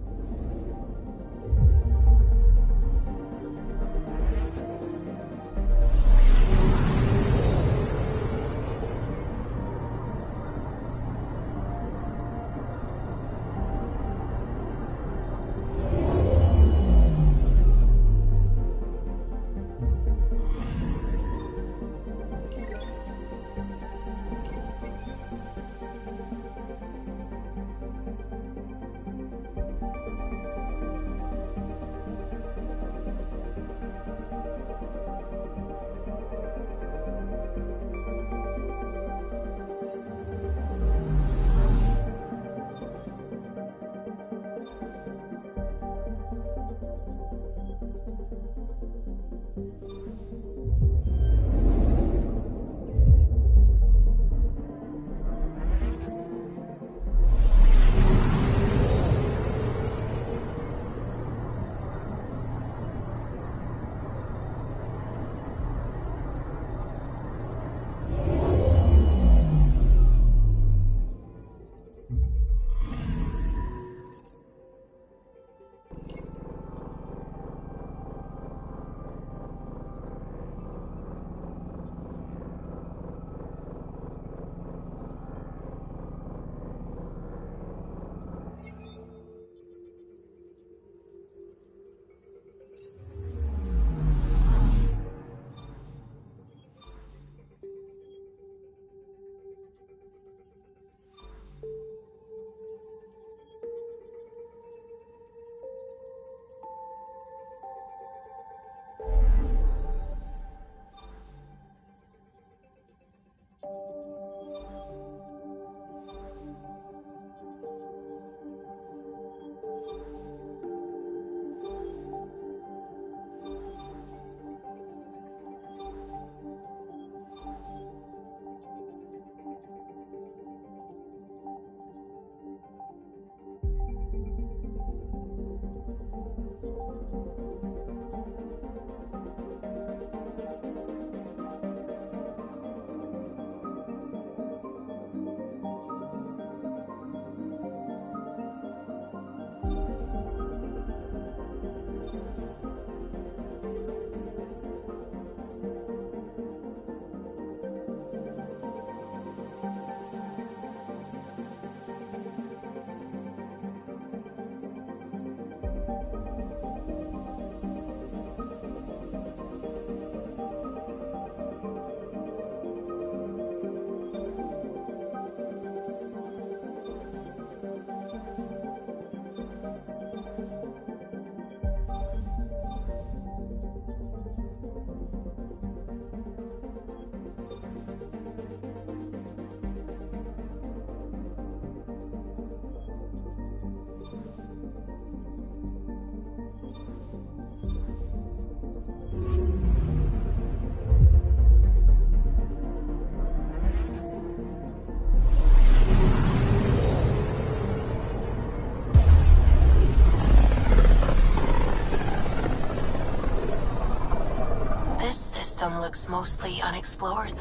Looks mostly unexplored.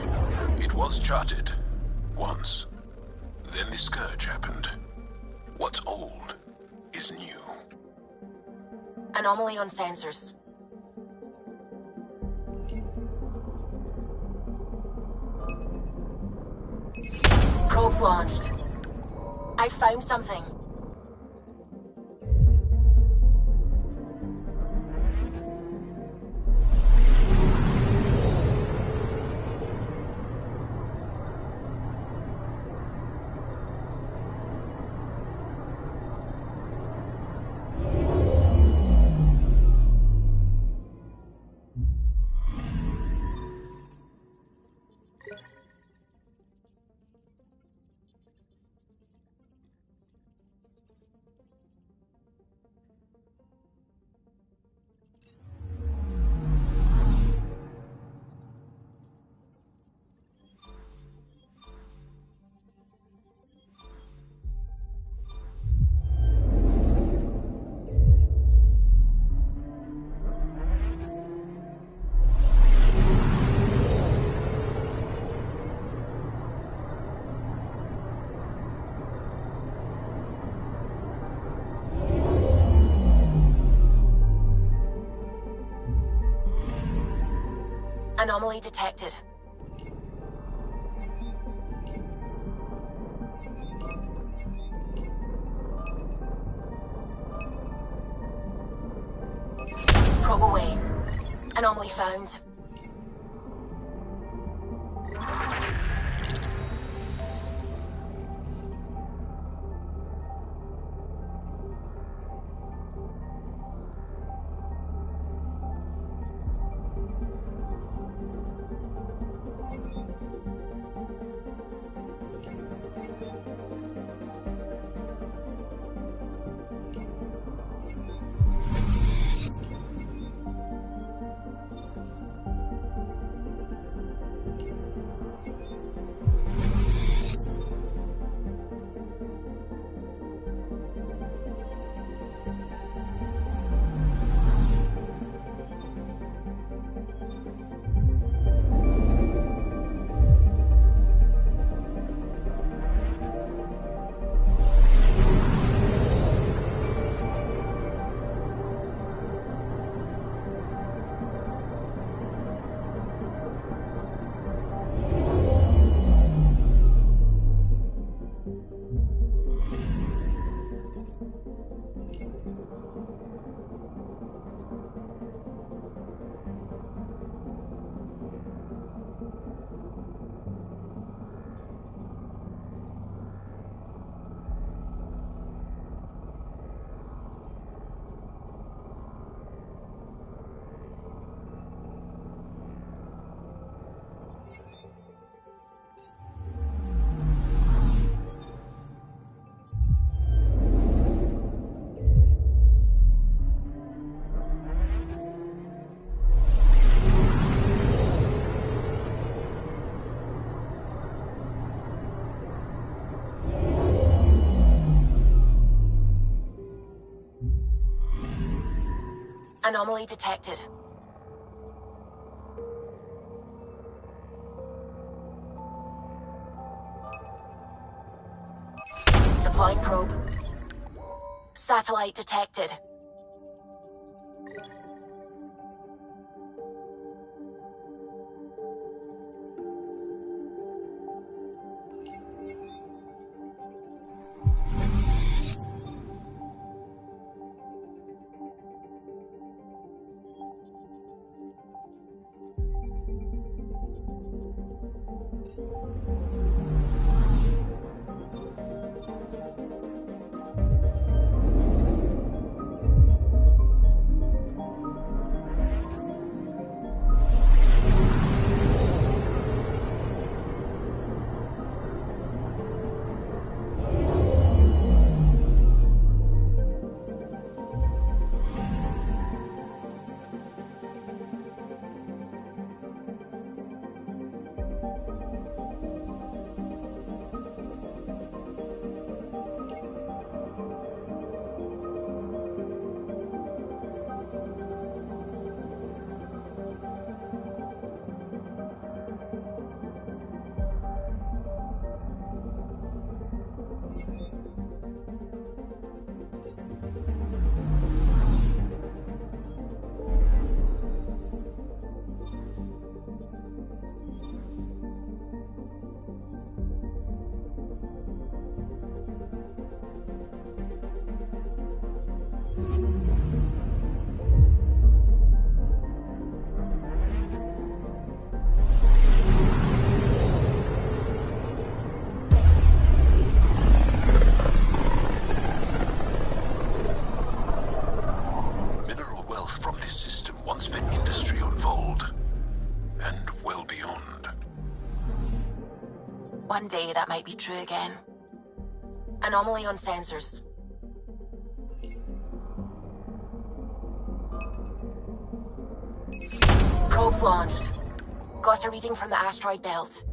It was charted. Once. Then the Scourge happened. What's old is new. Anomaly on sensors. Probes launched. I found something. Anomaly detected. Probe away. Anomaly found. Anomaly detected. Deploying probe. Satellite detected. One day that might be true again. Anomaly on sensors. Probes launched. Got a reading from the asteroid belt.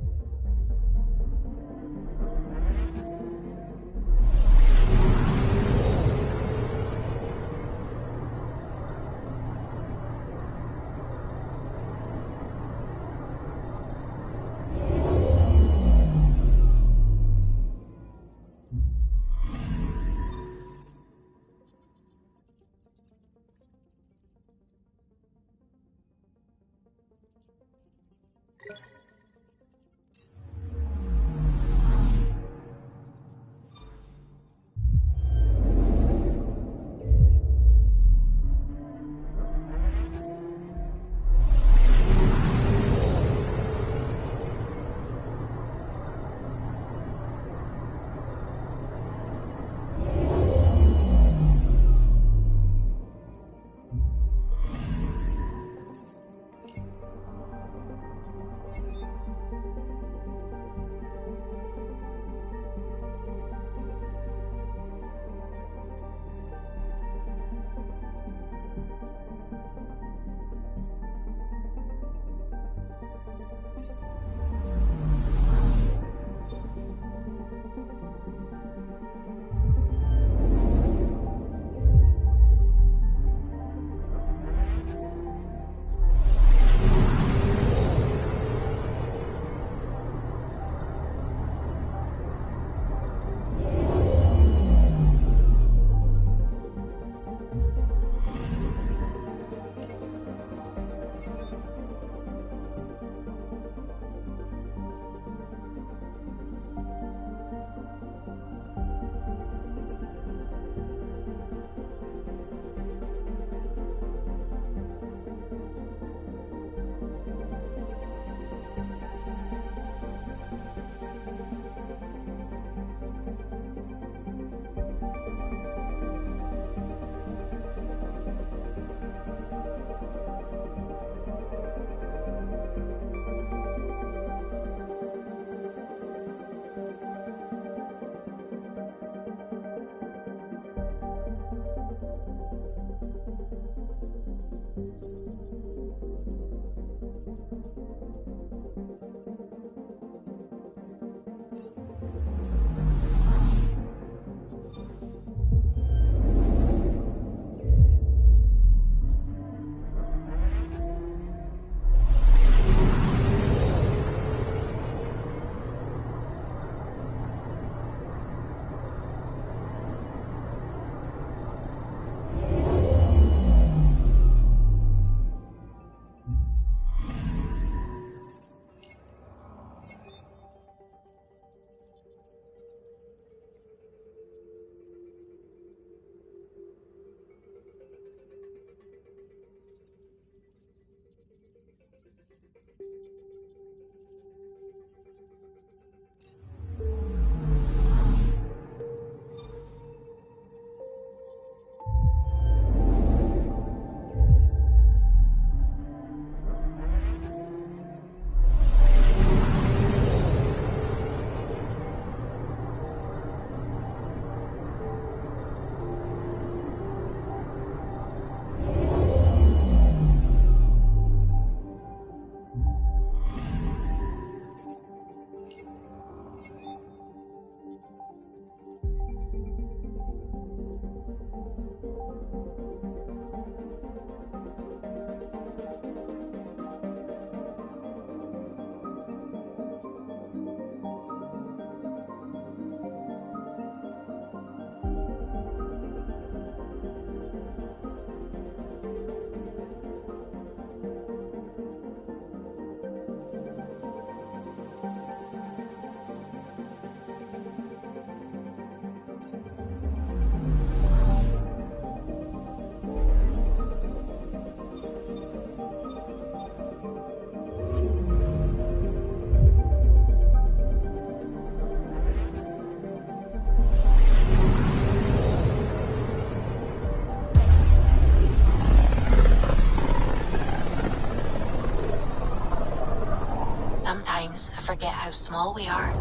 Sometimes I forget how small we are.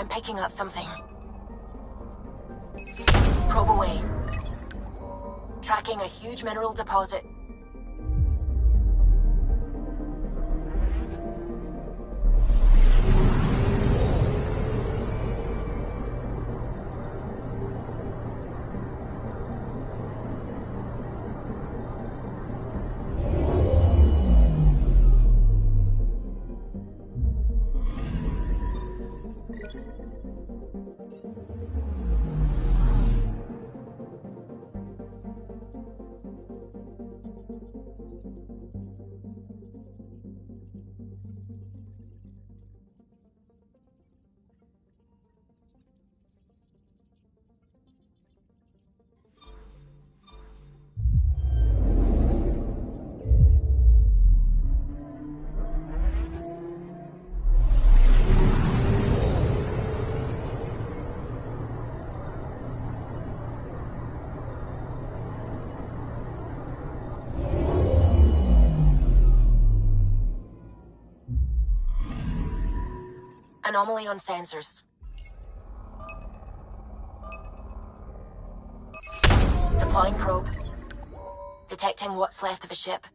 picking up something. Probe away. Tracking a huge mineral deposit. Anomaly on sensors. Deploying probe. Detecting what's left of a ship.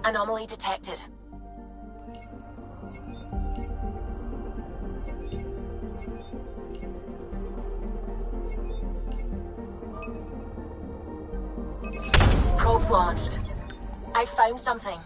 Anomaly detected. Probes launched. I found something.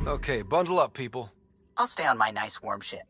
Okay, bundle up, people. I'll stay on my nice warm ship.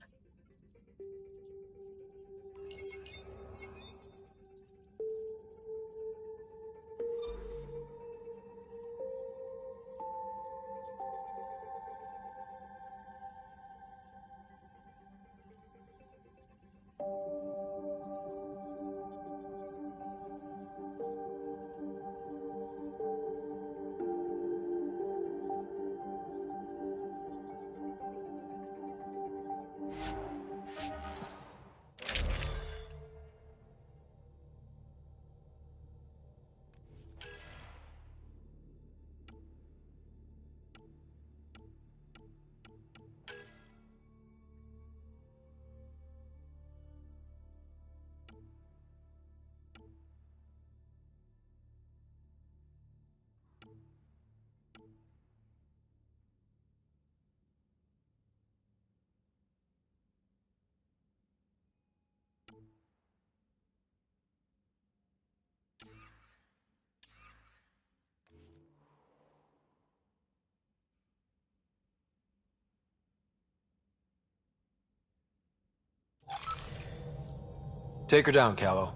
Take her down, Callow.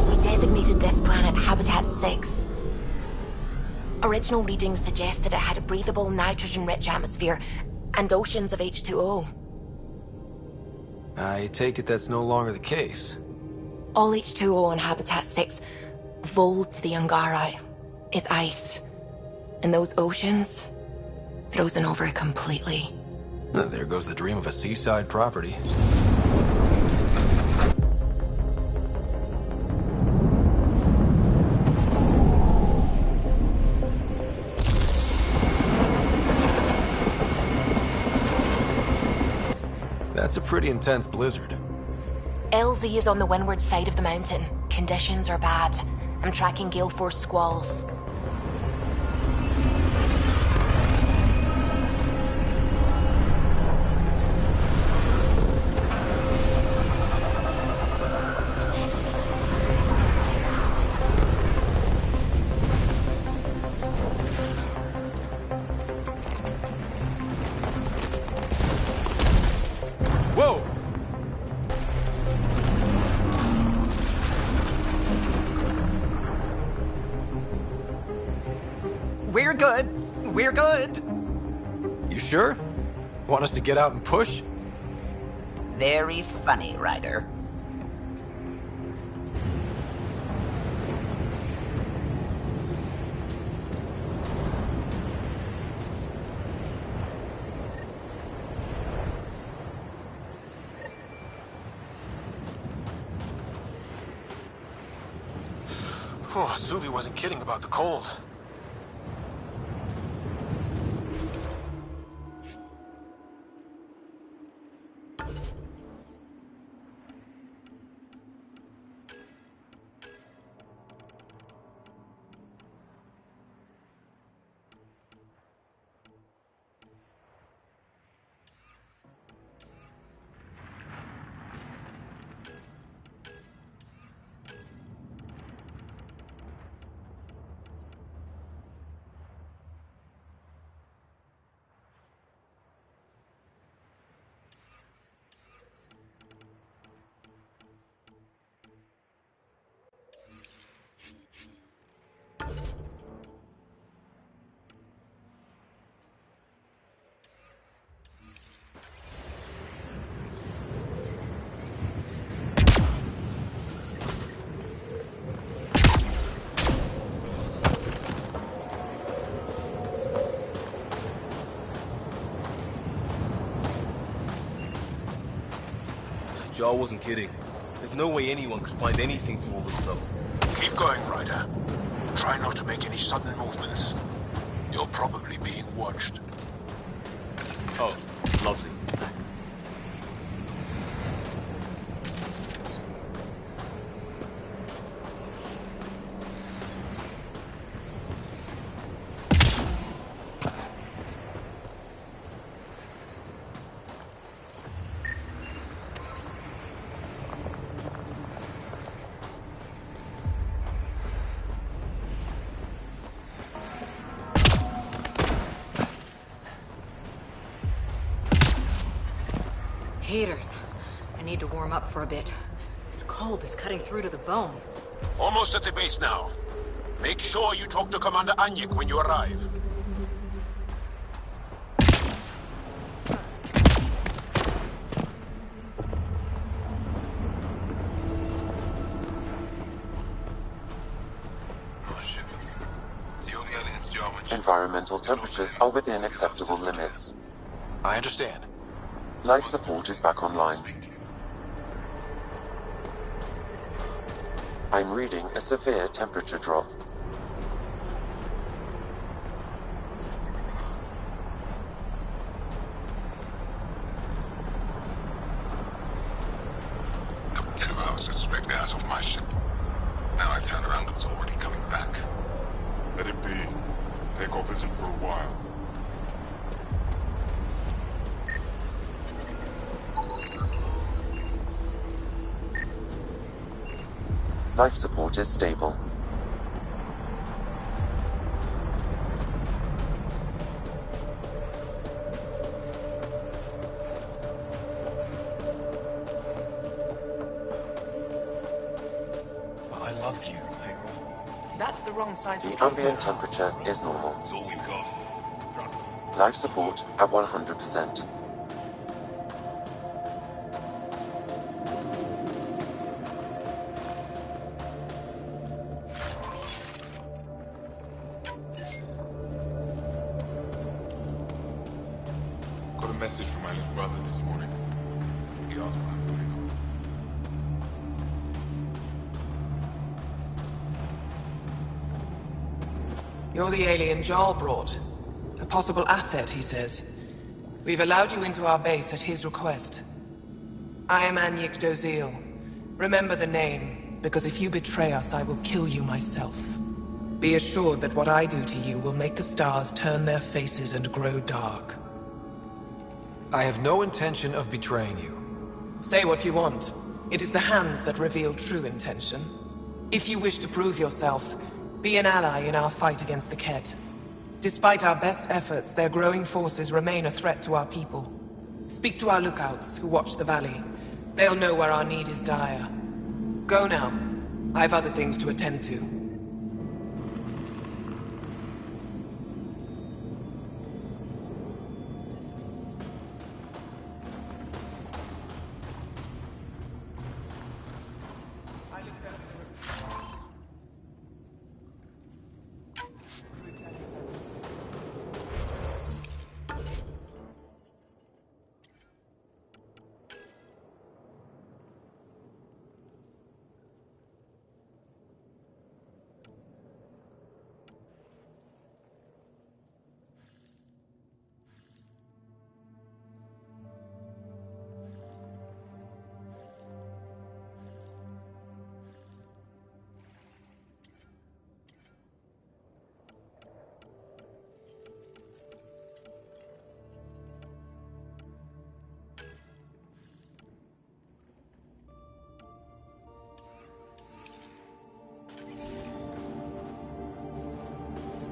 We designated this planet Habitat 6. Original readings suggest that it had a breathable, nitrogen-rich atmosphere and oceans of H2O. I take it that's no longer the case. All H2O on Habitat 6, vold to the Angara, is ice. And those oceans, frozen over completely. There goes the dream of a seaside property. That's a pretty intense blizzard. LZ is on the windward side of the mountain. Conditions are bad. I'm tracking gale force squalls. Whoa! We're good. We're good. You sure? Want us to get out and push? Very funny, Ryder. Oh, Zuvi wasn't kidding about the cold. Jar wasn't kidding. There's no way anyone could find anything to all the snow. Keep going, Ryder. Try not to make any sudden movements. You're probably being watched. Oh, lovely. Heaters. I need to warm up for a bit. This cold is cutting through to the bone. Almost at the base now. Make sure you talk to Commander Anyik when you arrive. Environmental temperatures are within acceptable limits. I understand. Life support is back online. I'm reading a severe temperature drop. Took 2 hours to scrape the out of my ship. Now I turn around, it's already coming back. Let it be. Takeoff isn't for a while. Life support is stable. wrong side The of the ambient temperature is normal. That's all we've got. Life support at 100%. Got a message from my little brother this morning. He asked when I'm coming home. You're the alien Jarl brought. A possible asset, he says. We've allowed you into our base at his request. I am Anyik Dozil. Remember the name, because if you betray us, I will kill you myself. Be assured that what I do to you will make the stars turn their faces and grow dark. I have no intention of betraying you. Say what you want. It is the hands that reveal true intention. If you wish to prove yourself, be an ally in our fight against the Ket. Despite our best efforts, their growing forces remain a threat to our people. Speak to our lookouts, who watch the valley. They'll know where our need is dire. Go now. I have other things to attend to.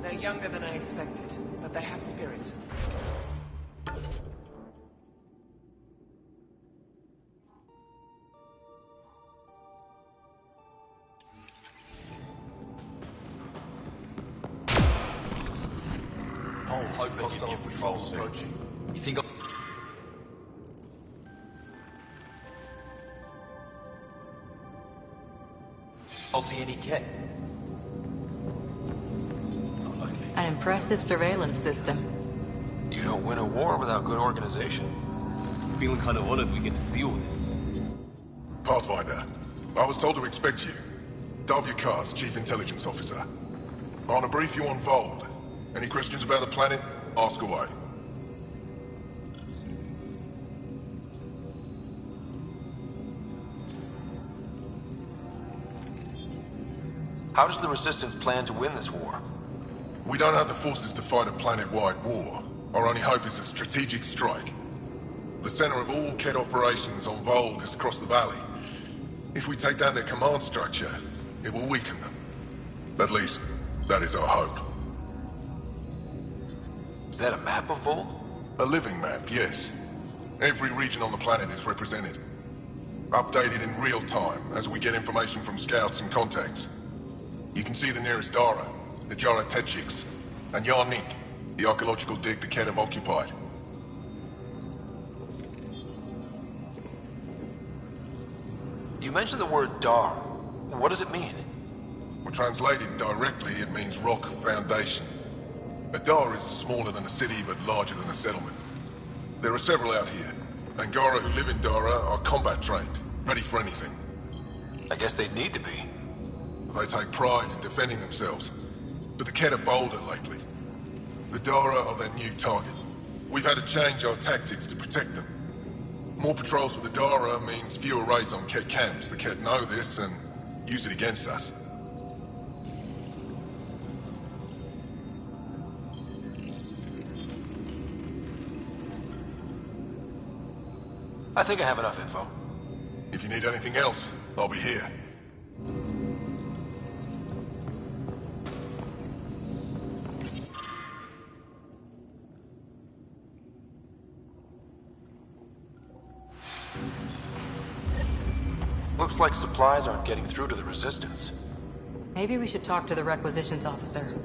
They're younger than I expected, but they have spirit. Hostile patrol approaching. You think I'll see any Ket? An impressive surveillance system. You don't win a war without good organization. Feeling kind of honored we get to see all this. Pathfinder, I was told to expect you. Dov Yakar's Chief Intelligence Officer. I want to brief you on Vold. Any questions about the planet? Ask away. How does the Resistance plan to win this war? We don't have the forces to fight a planet-wide war. Our only hope is a strategic strike. The center of all Ket operations on Vold is across the valley. If we take down their command structure, it will weaken them. At least, that is our hope. Is that a map of Vold? A living map, yes. Every region on the planet is represented. Updated in real time as we get information from scouts and contacts. You can see the nearest Dara, the Jara Techiks, and Yarnik, the archaeological dig the Ket have occupied. You mentioned the word Dar. What does it mean? When translated directly, it means rock foundation. A Dar is smaller than a city, but larger than a settlement. There are several out here. Angara who live in Dara are combat trained, ready for anything. I guess they'd need to be. They take pride in defending themselves. But the Ket are bolder lately. The Dara are their new target. We've had to change our tactics to protect them. More patrols with the Dara means fewer raids on Ket camps. The Ket know this and use it against us. I think I have enough info. If you need anything else, I'll be here. Looks like supplies aren't getting through to the Resistance. Maybe we should talk to the requisitions officer.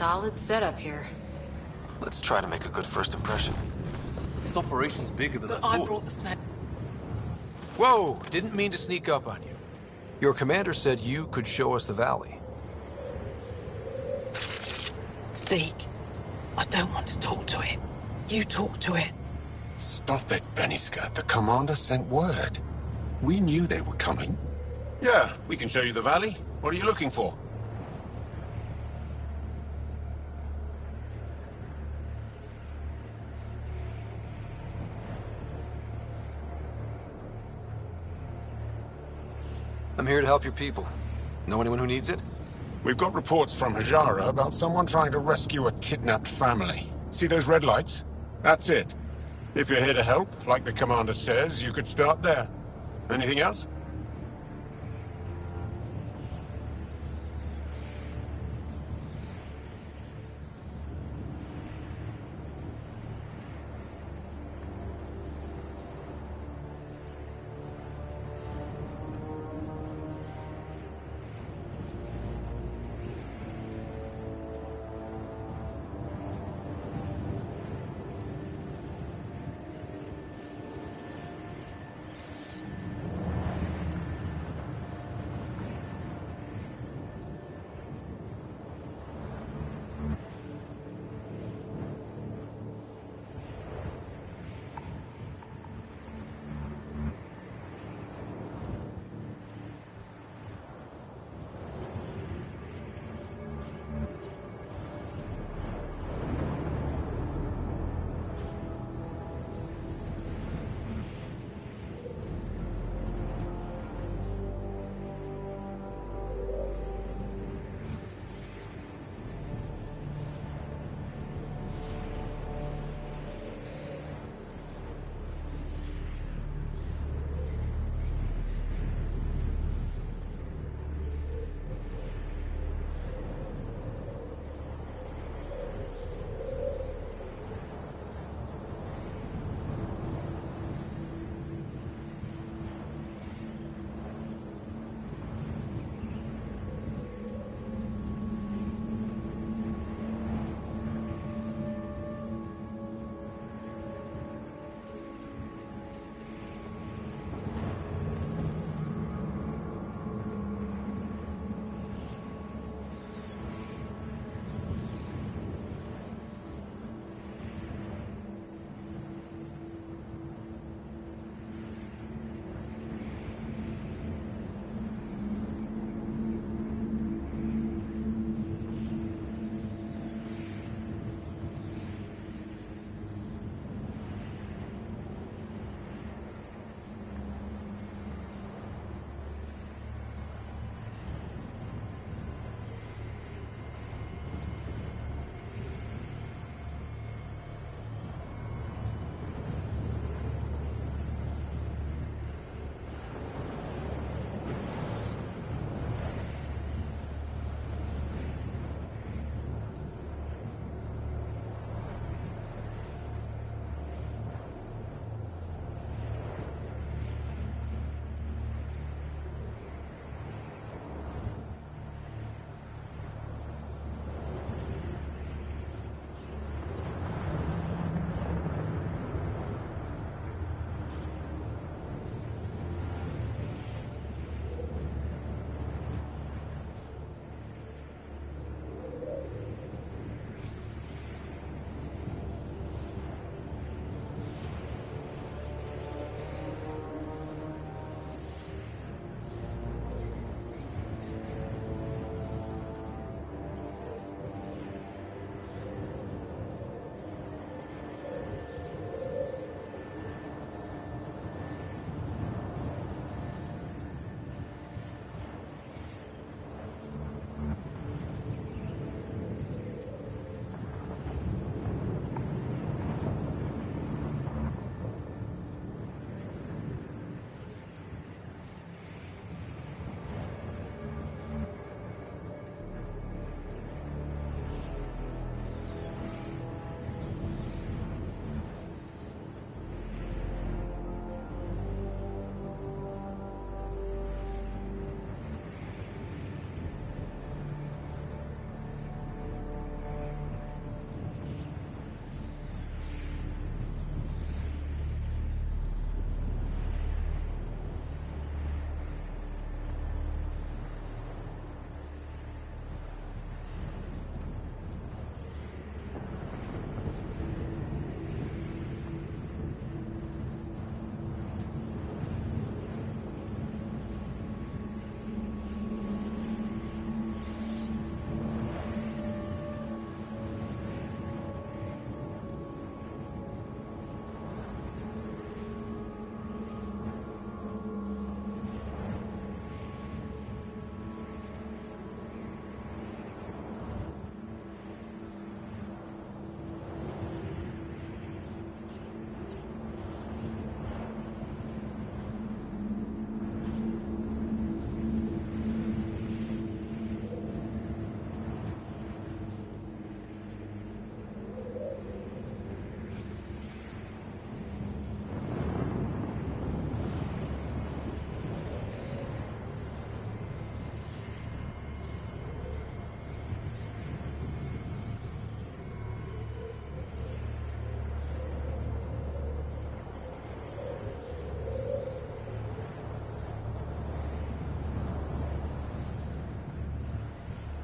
Solid setup here. Let's try to make a good first impression. This operation's bigger than I But I thought. brought the snack. Whoa! Didn't mean to sneak up on you. Your commander said you could show us the valley. Zeke, I don't want to talk to it. You talk to it. Stop it, Benniska. The commander sent word. We knew they were coming. Yeah, we can show you the valley. What are you looking for? I'm here to help your people. Know anyone who needs it? We've got reports from Hajara about someone trying to rescue a kidnapped family. See those red lights? That's it. If you're here to help, like the commander says, you could start there. Anything else?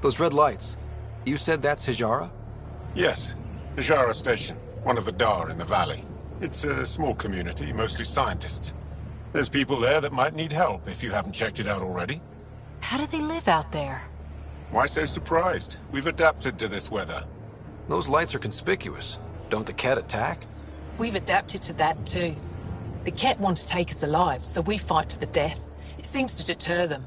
Those red lights. You said that's Hijara? Yes. Hijara Station, one of the Dar in the valley. It's a small community, mostly scientists. There's people there that might need help if you haven't checked it out already. How do they live out there? Why so surprised? We've adapted to this weather. Those lights are conspicuous. Don't the Ket attack? We've adapted to that too. The Ket want to take us alive, so we fight to the death. It seems to deter them.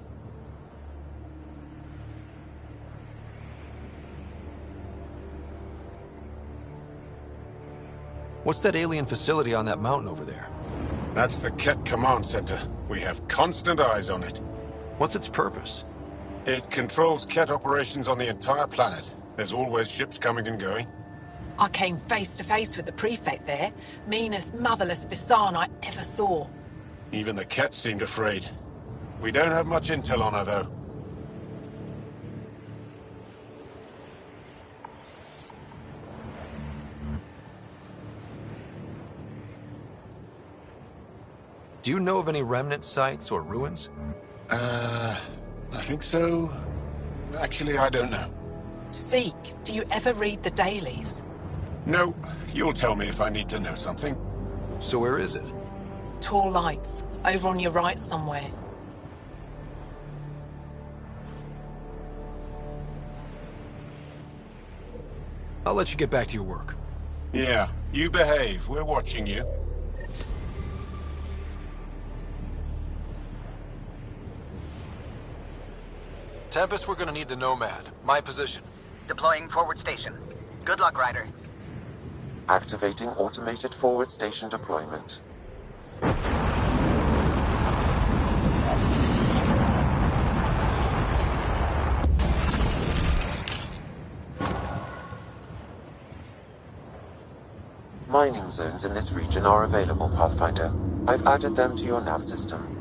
What's that alien facility on that mountain over there? That's the Ket Command Center. We have constant eyes on it. What's its purpose? It controls Ket operations on the entire planet. There's always ships coming and going. I came face to face with the prefect there. Meanest, motherless Bisan I ever saw. Even the Ket seemed afraid. We don't have much intel on her, though. Do you know of any remnant sites or ruins? I think so. Actually, I don't know. Seek, do you ever read the dailies? No, you'll tell me if I need to know something. So where is it? Tall lights, over on your right somewhere. I'll let you get back to your work. Yeah, you behave. We're watching you. Tempest, we're gonna need the Nomad. My position. Deploying forward station. Good luck, Ryder. Activating automated forward station deployment. Mining zones in this region are available, Pathfinder. I've added them to your nav system.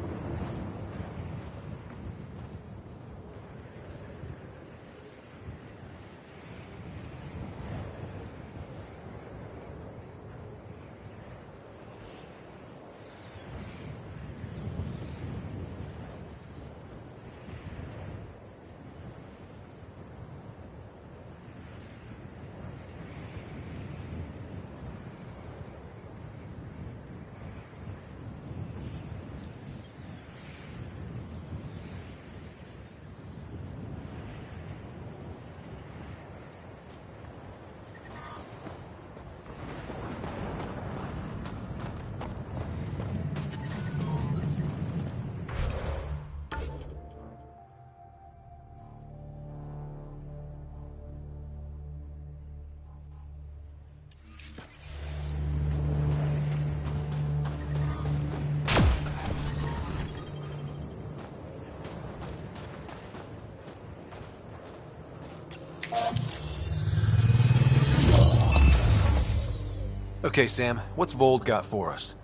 Okay, Sam, what's Vold got for us?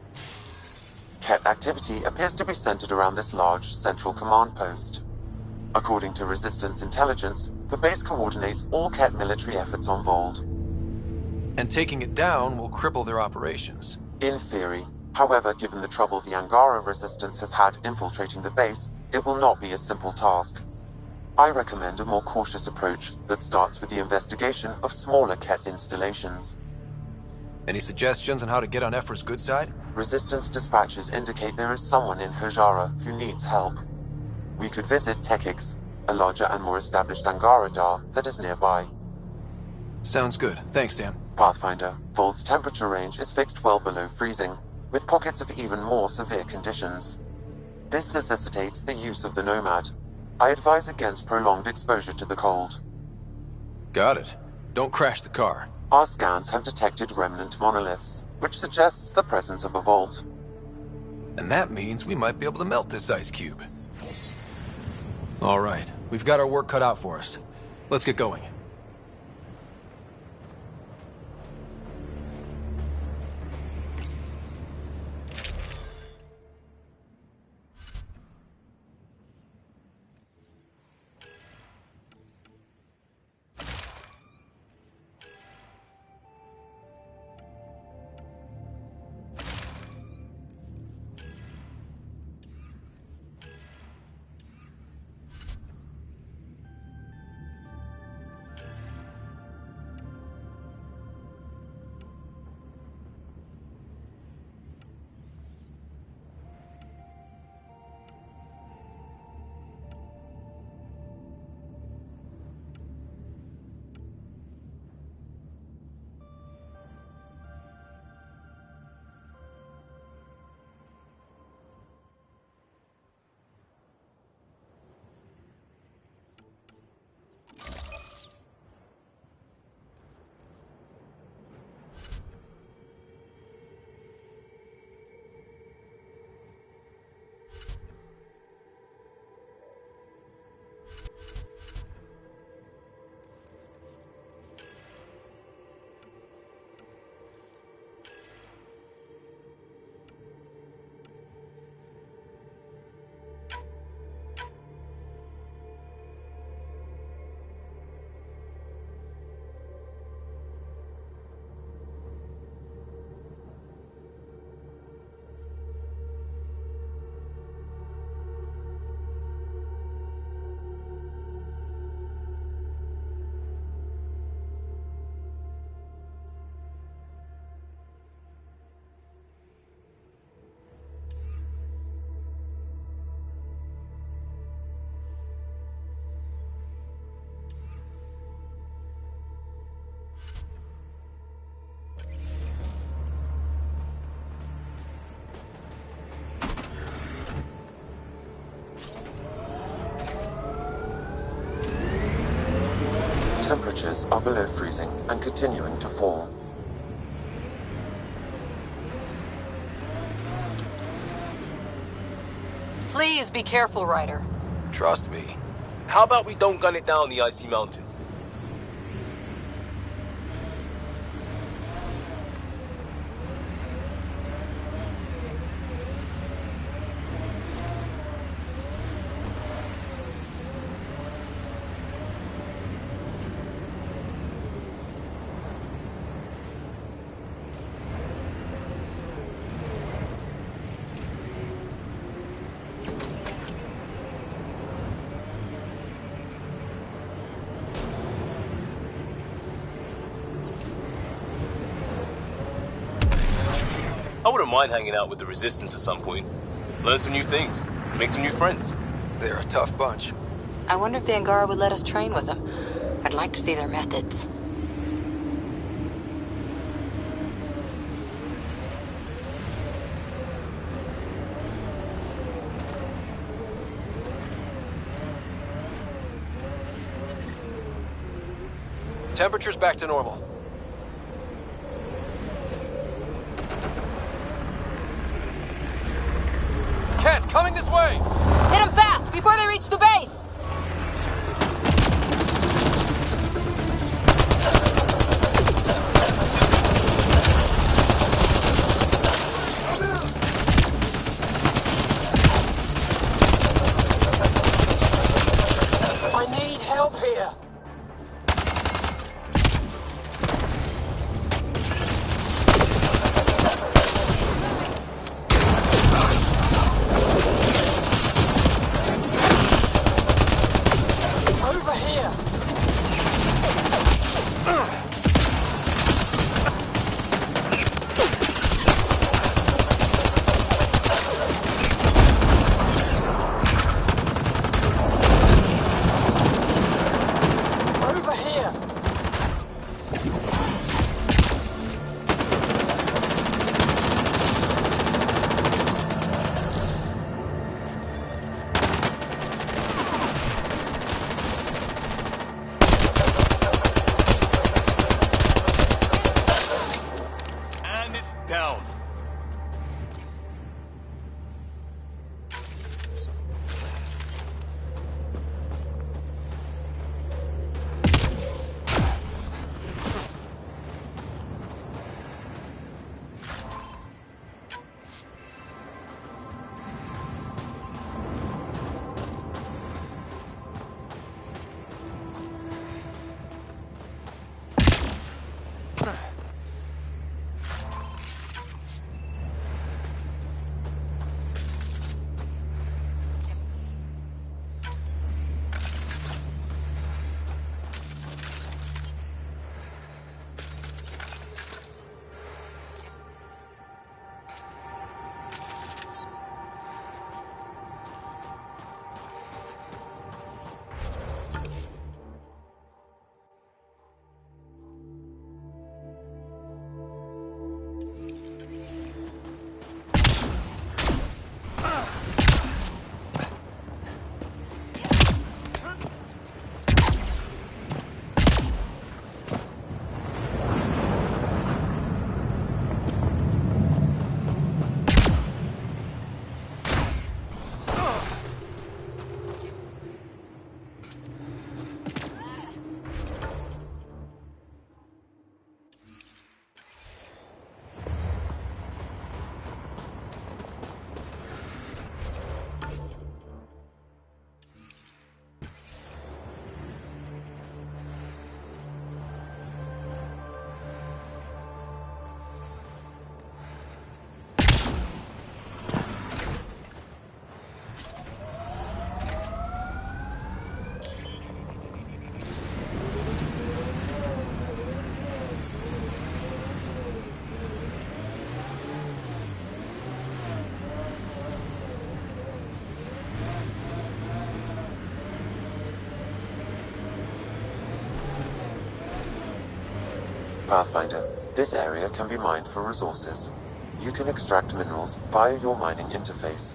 Ket activity appears to be centered around this large central command post. According to Resistance intelligence, the base coordinates all Ket military efforts on Vold. And taking it down will cripple their operations. In theory. However, given the trouble the Angara Resistance has had infiltrating the base, it will not be a simple task. I recommend a more cautious approach that starts with the investigation of smaller Ket installations. Any suggestions on how to get on Ephra's good side? Resistance dispatches indicate there is someone in Hijara who needs help. We could visit Tekix, a larger and more established Angara Dar that is nearby. Sounds good. Thanks, Sam. Pathfinder, Vold's temperature range is fixed well below freezing, with pockets of even more severe conditions. This necessitates the use of the Nomad. I advise against prolonged exposure to the cold. Got it. Don't crash the car. Our scans have detected remnant monoliths, which suggests the presence of a vault. And that means we might be able to melt this ice cube. All right, we've got our work cut out for us. Let's get going. Temperatures are below freezing and continuing to fall. Please be careful, Ryder. Trust me. How about we don't gun it down the icy mountain? I wouldn't mind hanging out with the Resistance at some point. Learn some new things. Make some new friends. They're a tough bunch. I wonder if the Angara would let us train with them. I'd like to see their methods. Temperature's back to normal. Cat, coming this way! Hit them fast, before they reach the base! I need help here. Pathfinder, this area can be mined for resources. You can extract minerals via your mining interface.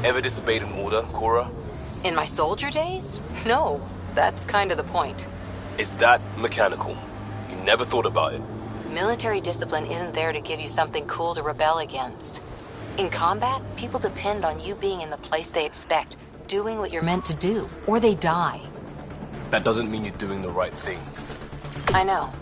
Ever disobeyed an order, Cora? In my soldier days? No, that's kind of the point. It's that mechanical. You never thought about it. Military discipline isn't there to give you something cool to rebel against. In combat, people depend on you being in the place they expect, doing what you're meant to do, or they die. That doesn't mean you're doing the right thing. I know.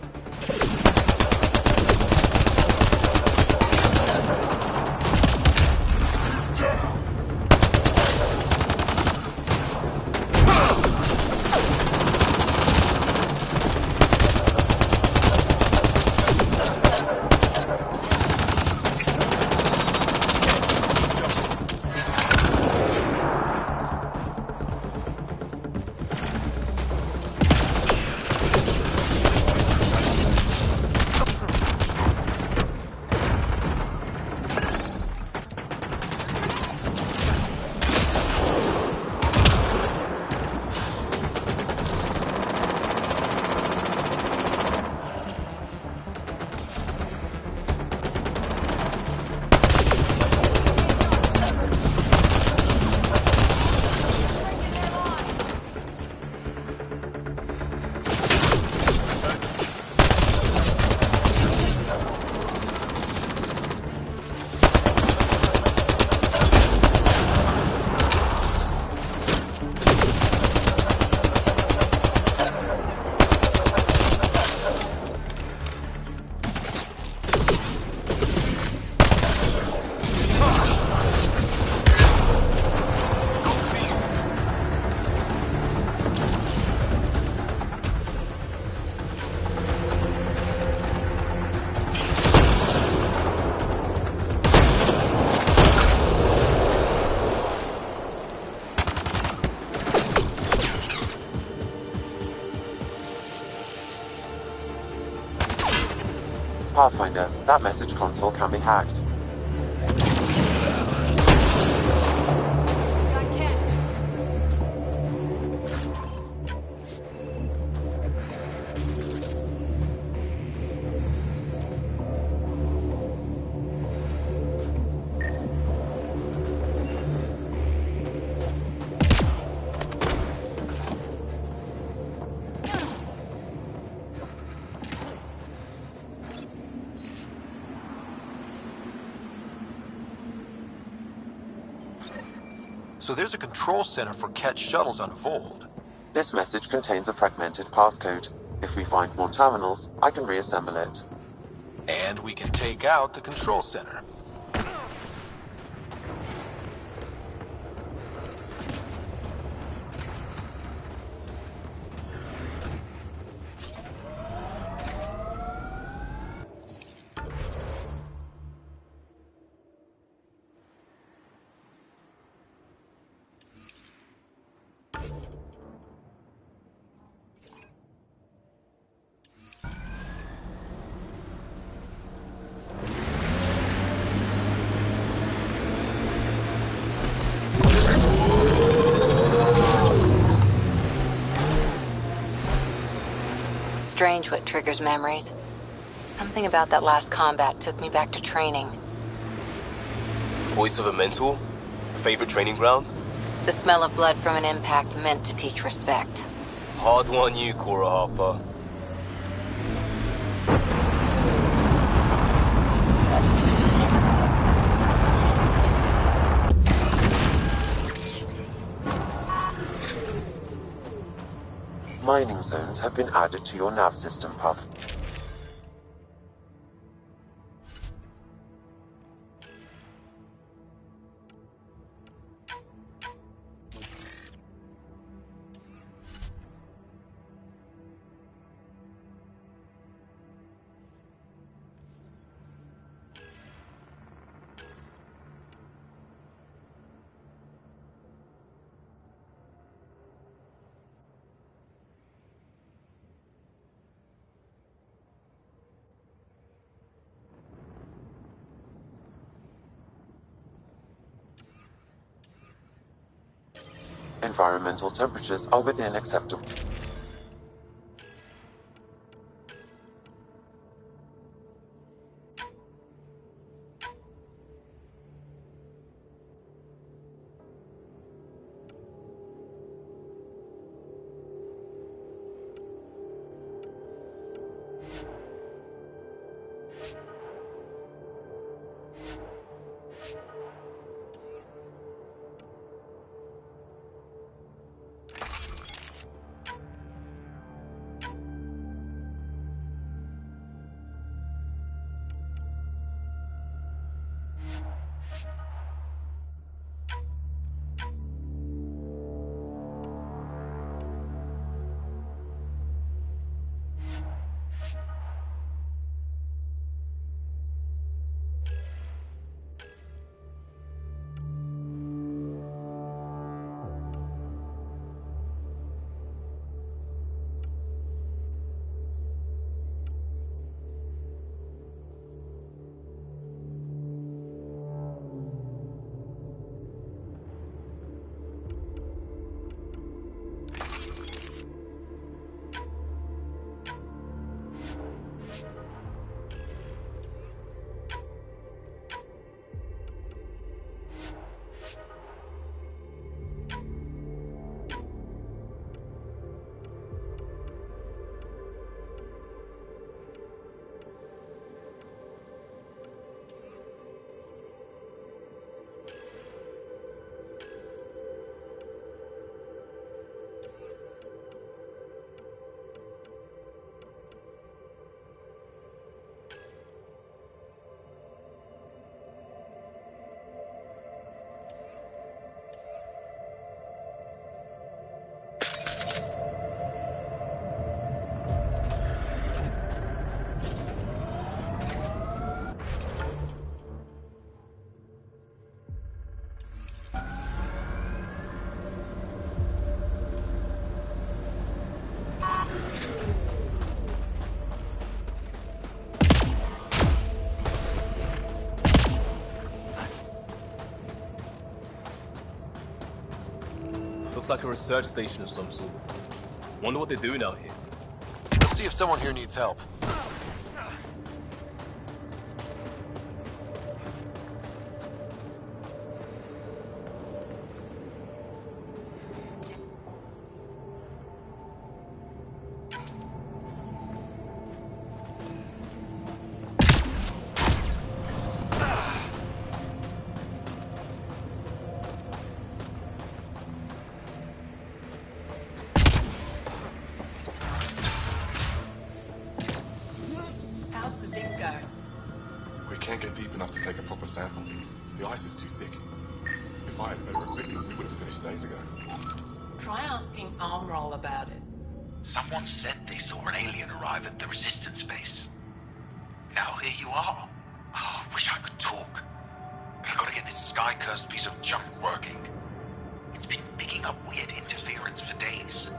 Pathfinder, that message console can be hacked. So there's a control center for Ket shuttles on Vold. This message contains a fragmented passcode. If we find more terminals, I can reassemble it. And we can take out the control center. Strange what triggers memories. Something about that last combat took me back to training. Voice of a mentor? Favorite training ground? The smell of blood from an impact meant to teach respect. Hard one you, Cora Harper. Mining zones have been added to your nav system, Puff. Environmental temperatures are within acceptable. Looks like a research station of some sort. Wonder what they're doing out here. Let's see if someone here needs help. Can't get deep enough to take a proper sample. The ice is too thick. If I had better equipment, we would have finished days ago. Try asking Armroll about it. Someone said they saw an alien arrive at the Resistance base. Now here you are. Oh, I wish I could talk. But I gotta get this sky-cursed piece of junk working. It's been picking up weird interference for days.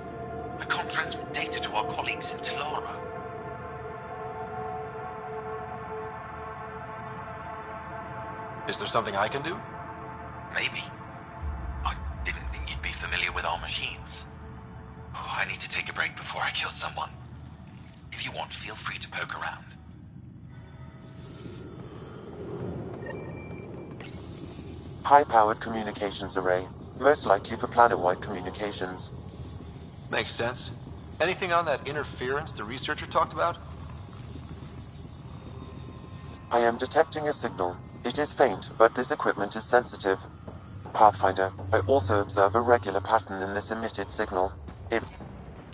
I can't transmit data to our colleagues in Talara. Is there something I can do? Maybe. I didn't think you'd be familiar with our machines. Oh, I need to take a break before I kill someone. If you want, feel free to poke around. High-powered communications array. most likely for planet-wide communications. Makes sense. Anything on that interference the researcher talked about? I am detecting a signal. It is faint, but this equipment is sensitive. Pathfinder, I also observe a regular pattern in this emitted signal. It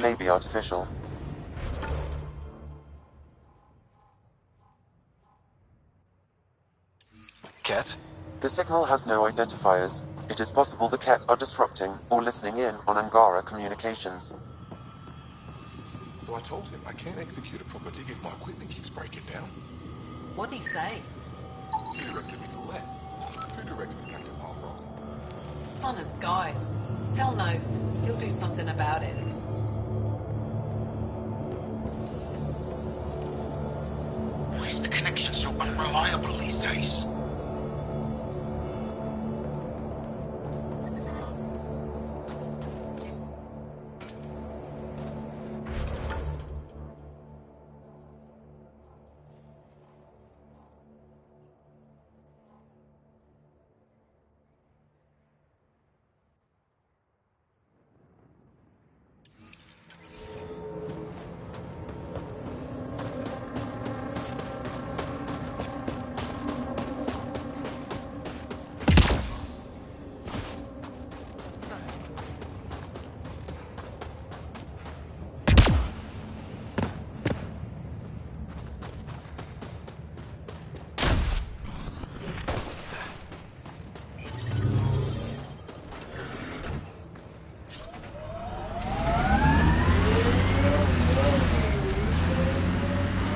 may be artificial. Ket? The signal has no identifiers. It is possible the Ket are disrupting or listening in on Angara communications. So I told him I can't execute a proper dig if my equipment keeps breaking down. What'd he say? He directed me to left. Who directed me back to our wrong? Sun and sky. Tell Noth. He'll do something about it. Why is the connection so unreliable these days?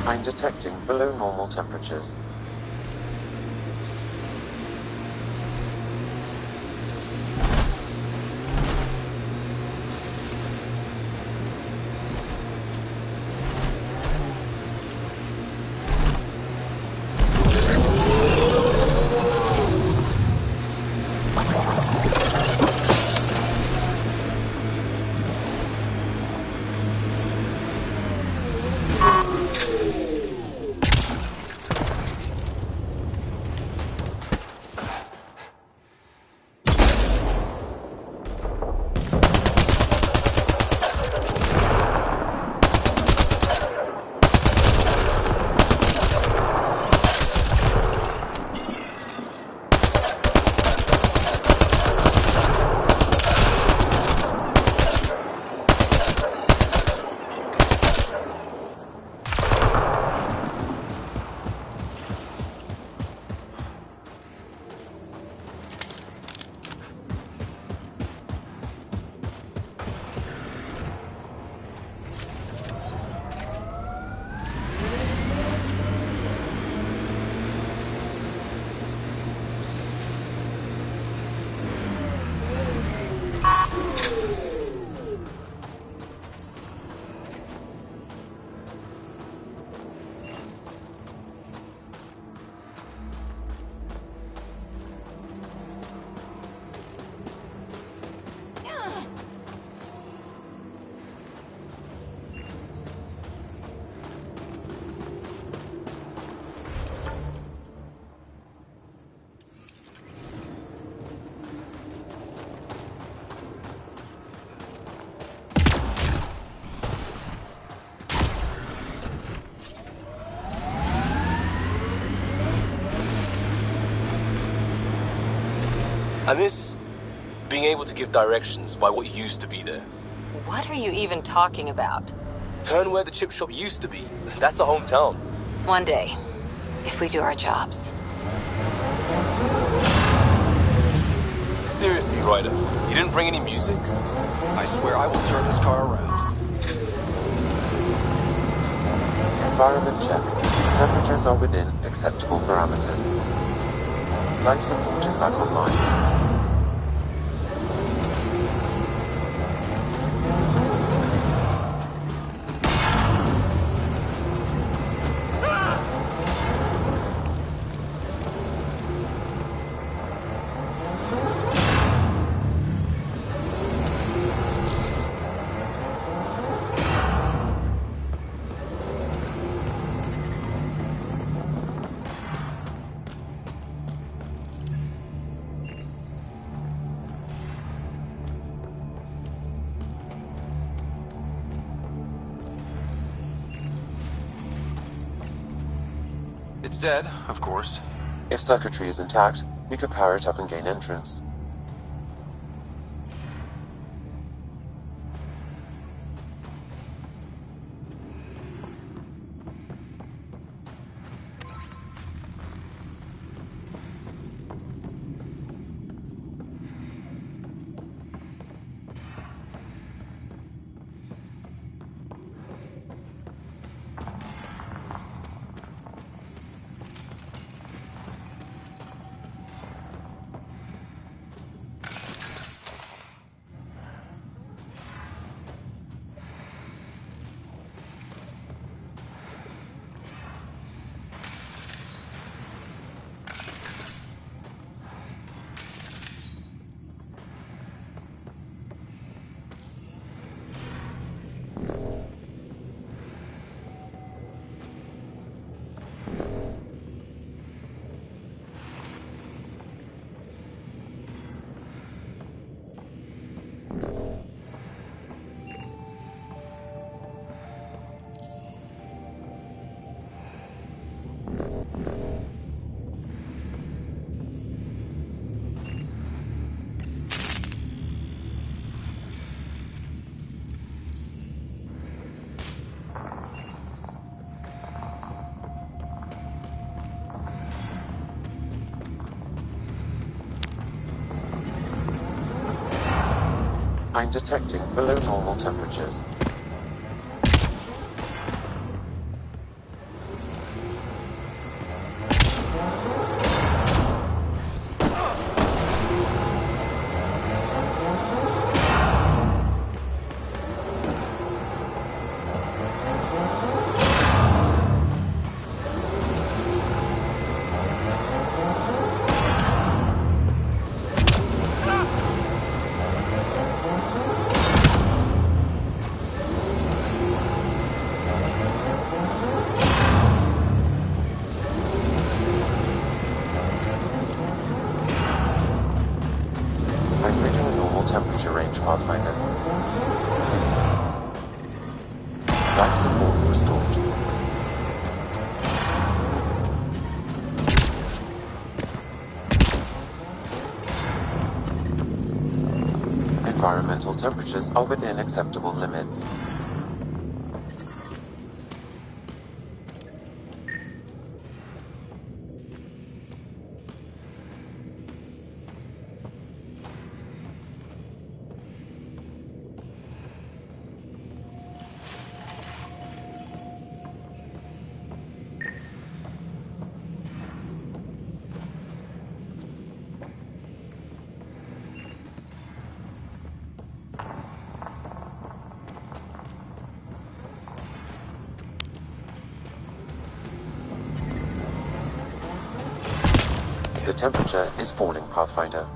I'm detecting below normal temperatures. I miss being able to give directions by what used to be there. What are you even talking about? Turn where the chip shop used to be. That's a hometown. One day, if we do our jobs. Seriously, Ryder, you didn't bring any music? I swear I will turn this car around. Environment check. Temperatures are within acceptable parameters. Life support is back online. It's dead, of course. If circuitry is intact, we could power it up and gain entrance. I'm detecting below normal temperatures. Temperature range, Pathfinder. Life support restored. Environmental temperatures are within acceptable limits. The temperature is falling, Pathfinder.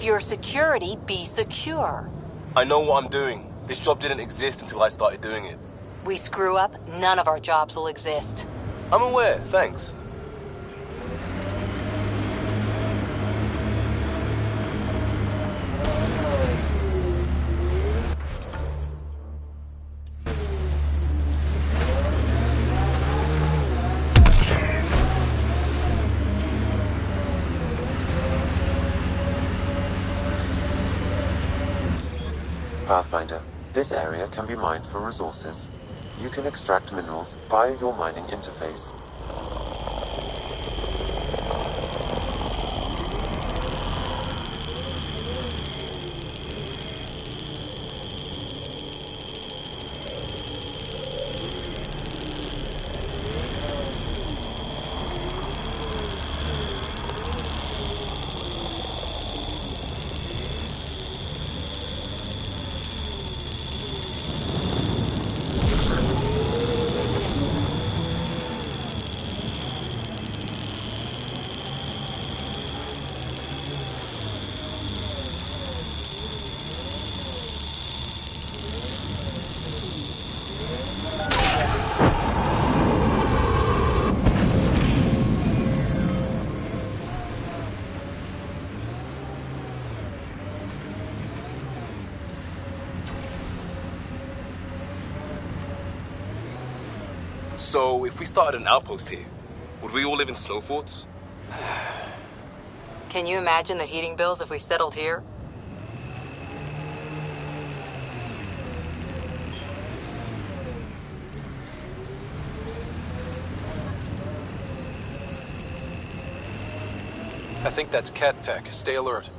your security, be secure. I know what I'm doing. This job didn't exist until I started doing it. We screw up, none of our jobs will exist. I'm aware, thanks. Pathfinder, this area can be mined for resources. You can extract minerals via your mining interface. So, if we started an outpost here, would we all live in snow forts? Can you imagine the heating bills if we settled here? I think that's Cat Tech. Stay alert.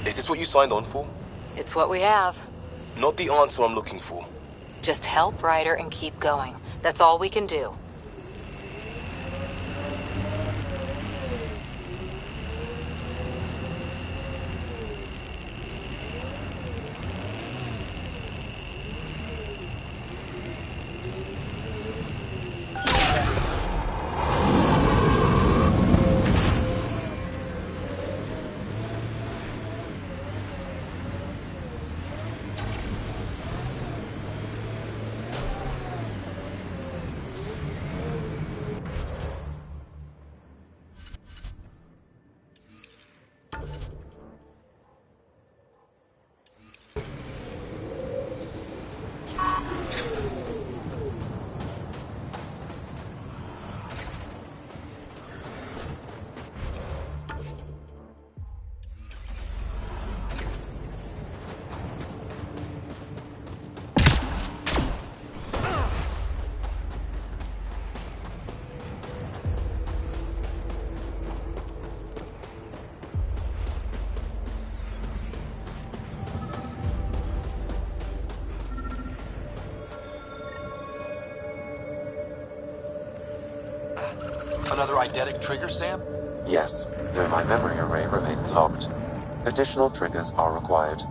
Is this what you signed on for? It's what we have. Not the answer I'm looking for. Just help Ryder and keep going. That's all we can do. Another eidetic trigger, Sam? Yes, though my memory array remains locked. Additional triggers are required.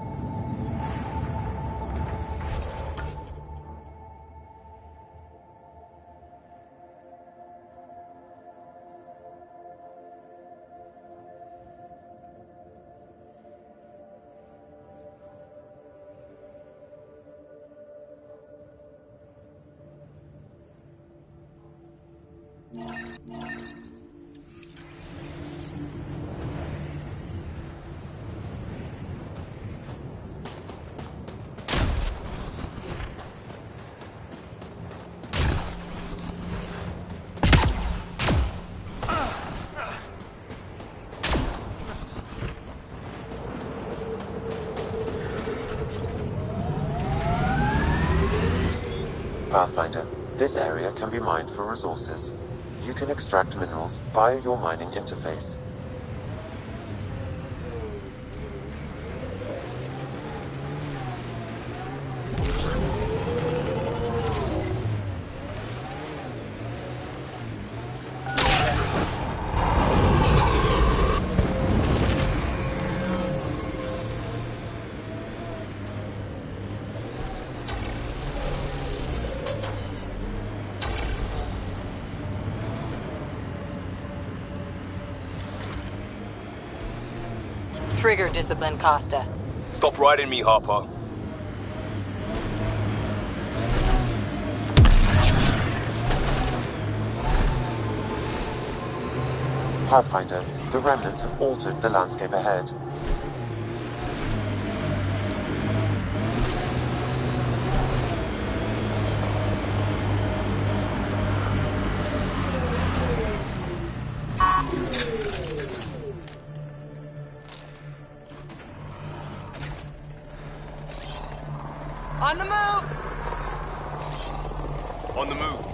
Pathfinder, this area can be mined for resources. You can extract minerals via your mining interface. Trigger discipline, Costa. Stop riding me, Harper. Pathfinder, the Remnant have altered the landscape ahead. On the move! On the move.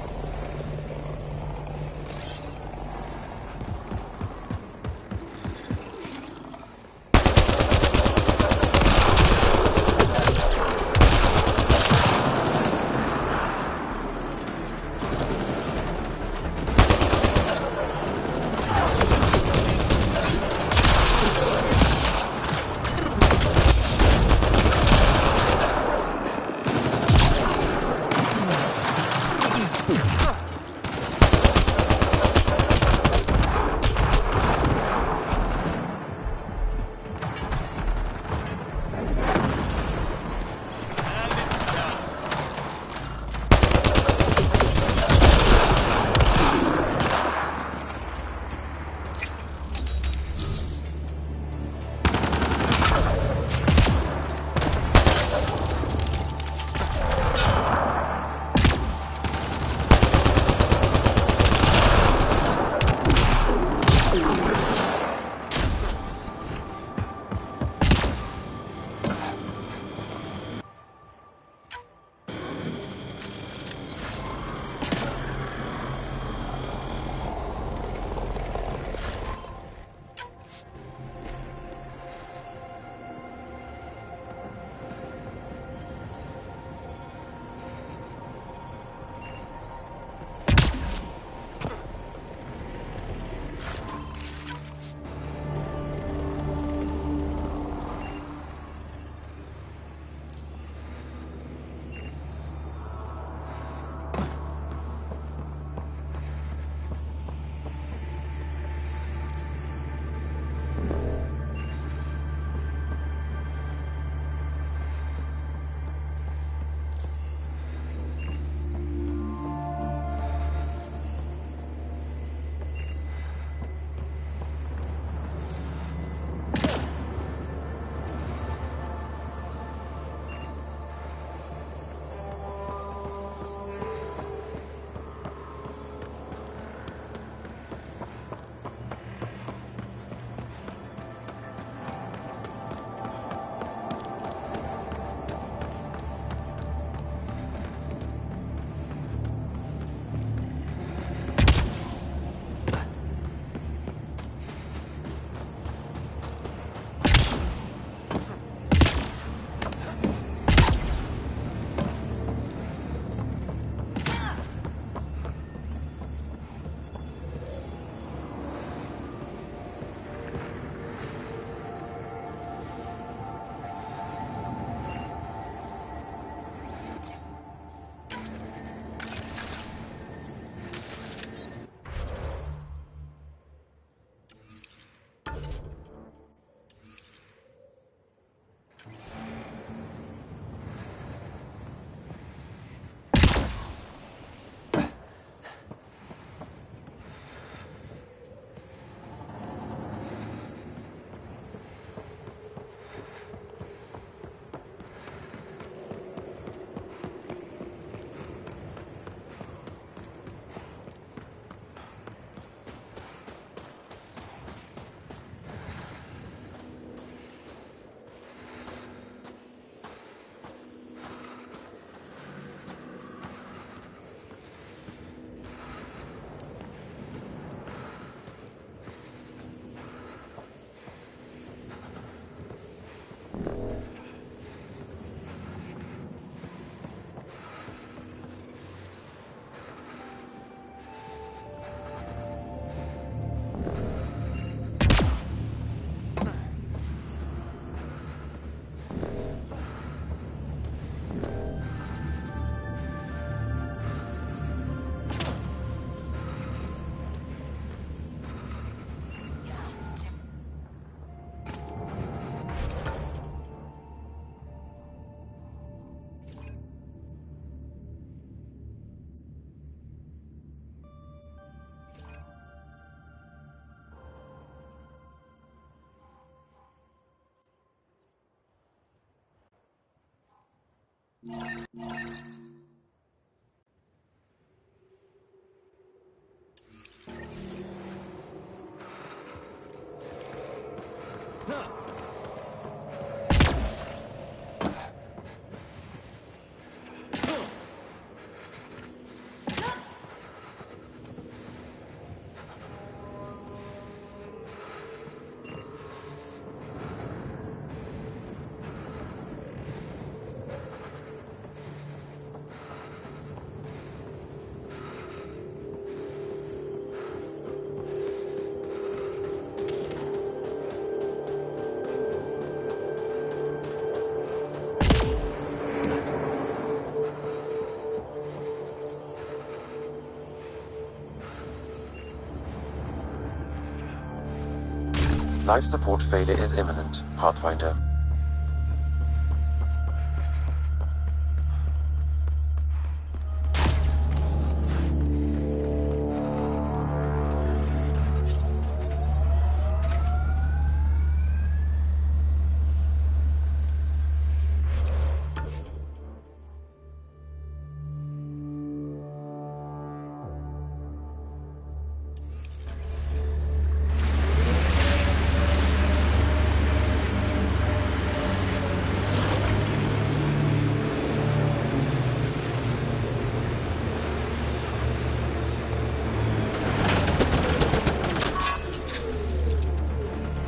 Life support failure is imminent, Pathfinder.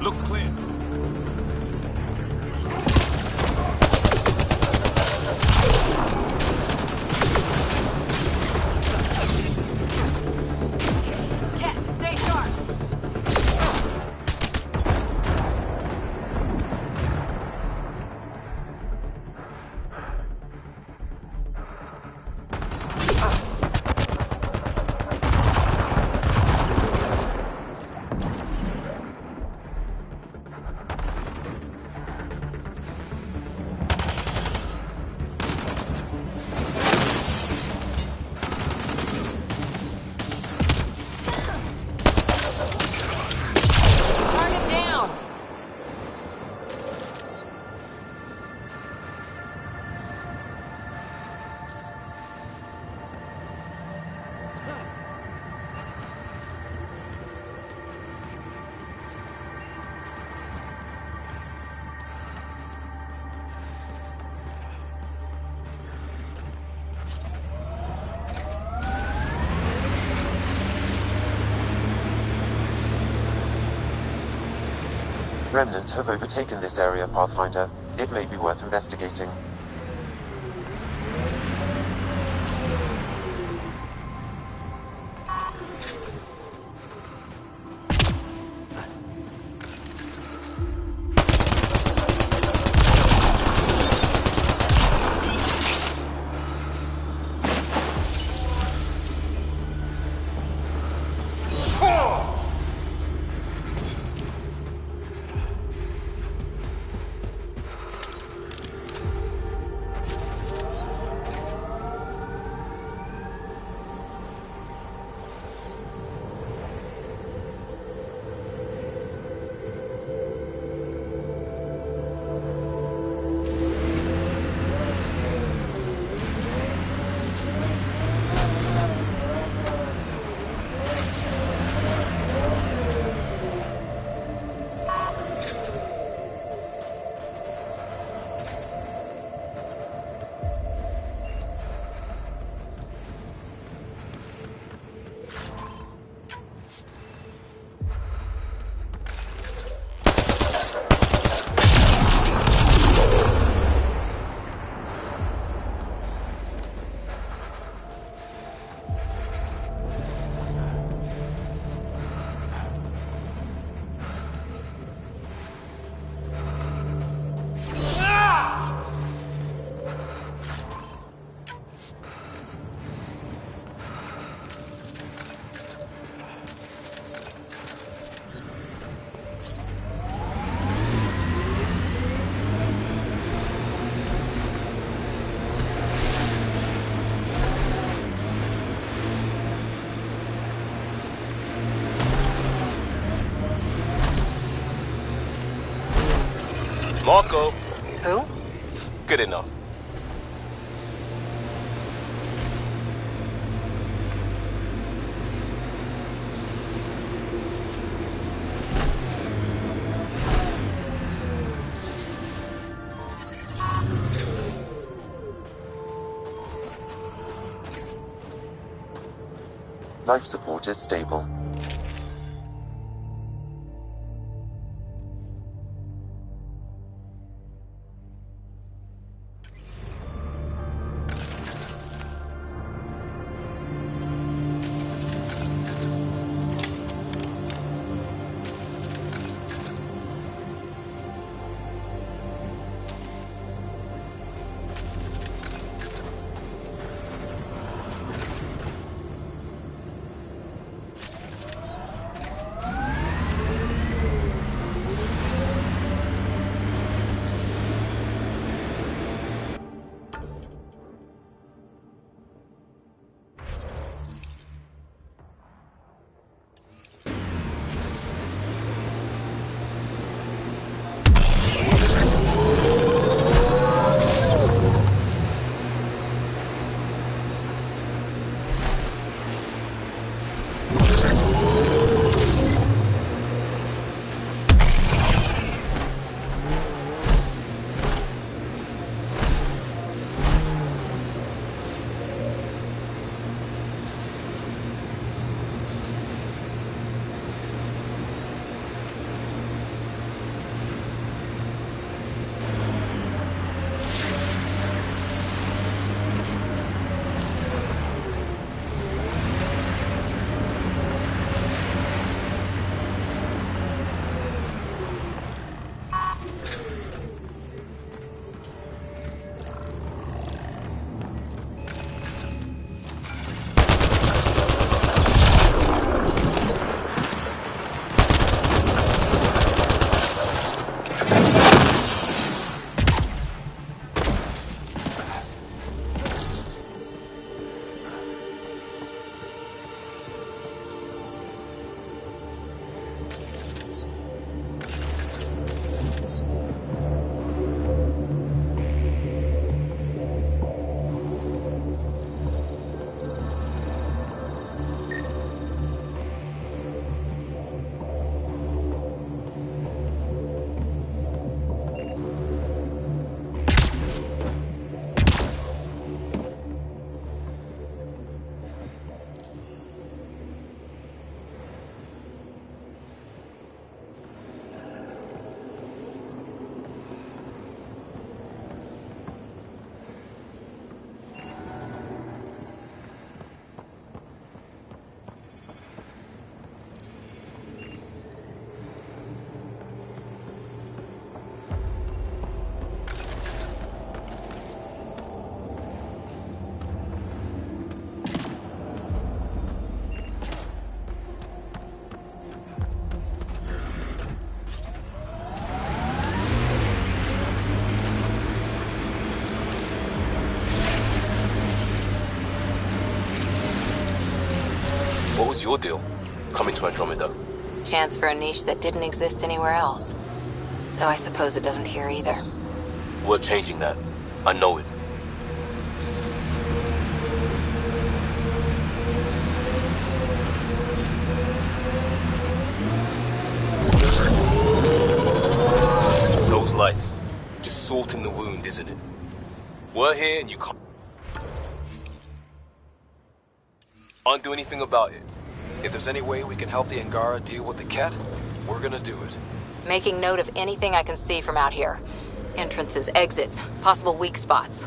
Looks clear. Cat, stay sharp. Target down! Remnant have overtaken this area, Pathfinder. It may be worth investigating. Marco. Who? Good enough. Life support is stable. What was your deal, coming to Andromeda? Chance for a niche that didn't exist anywhere else. Though I suppose it doesn't here either. We're changing that. I know it. Those lights. Just salting the wound, isn't it? We're here and you can't do anything about it. If there's any way we can help the Angara deal with the Ket, we're gonna do it. Making note of anything I can see from out here. Entrances, exits, possible weak spots.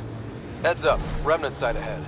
Heads up, remnant site ahead.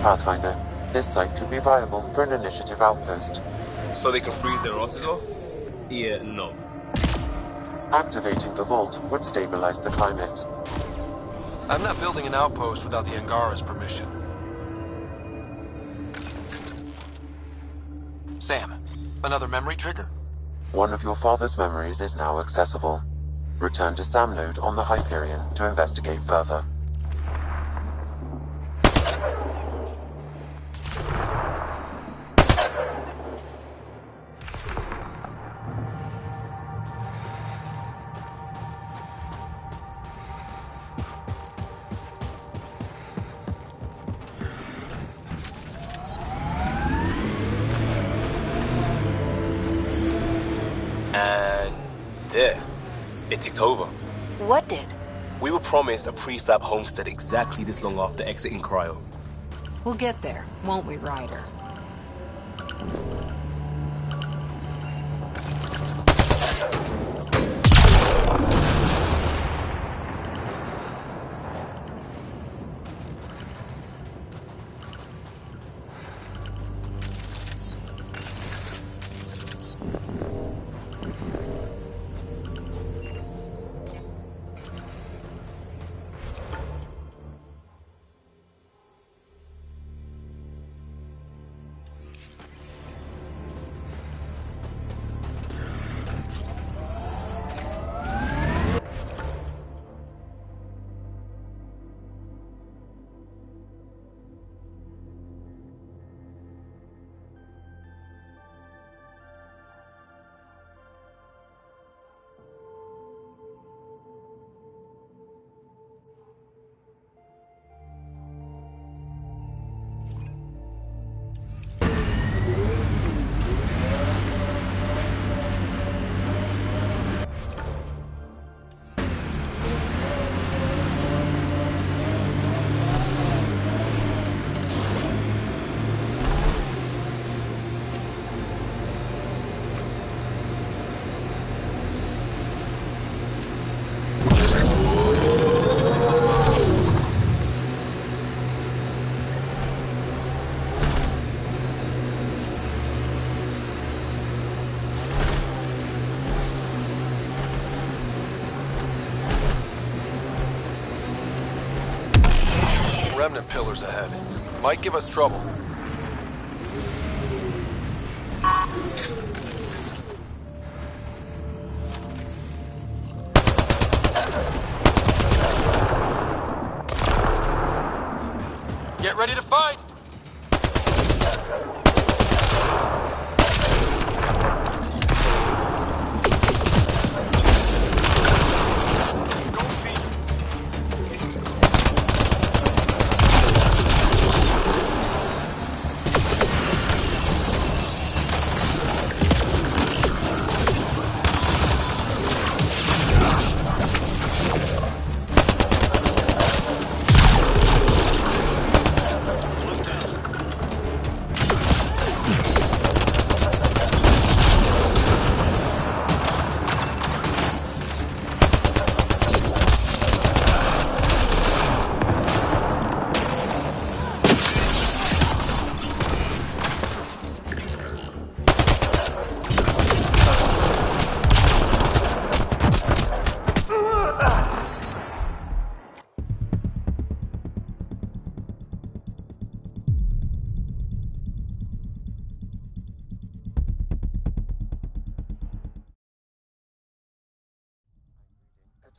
Pathfinder, this site could be viable for an initiative outpost. So they can freeze their asses off? Yeah, no. Activating the vault would stabilize the climate. I'm not building an outpost without the Angara's permission. Sam, another memory trigger? One of your father's memories is now accessible. Return to Sam node on the Hyperion to investigate further. And there, it ticked over. What did? We were promised a prefab homestead exactly this long after exiting cryo. We'll get there, won't we, Ryder? Remnant pillars ahead. Might give us trouble. Get ready to fight!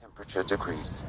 Temperature decrease.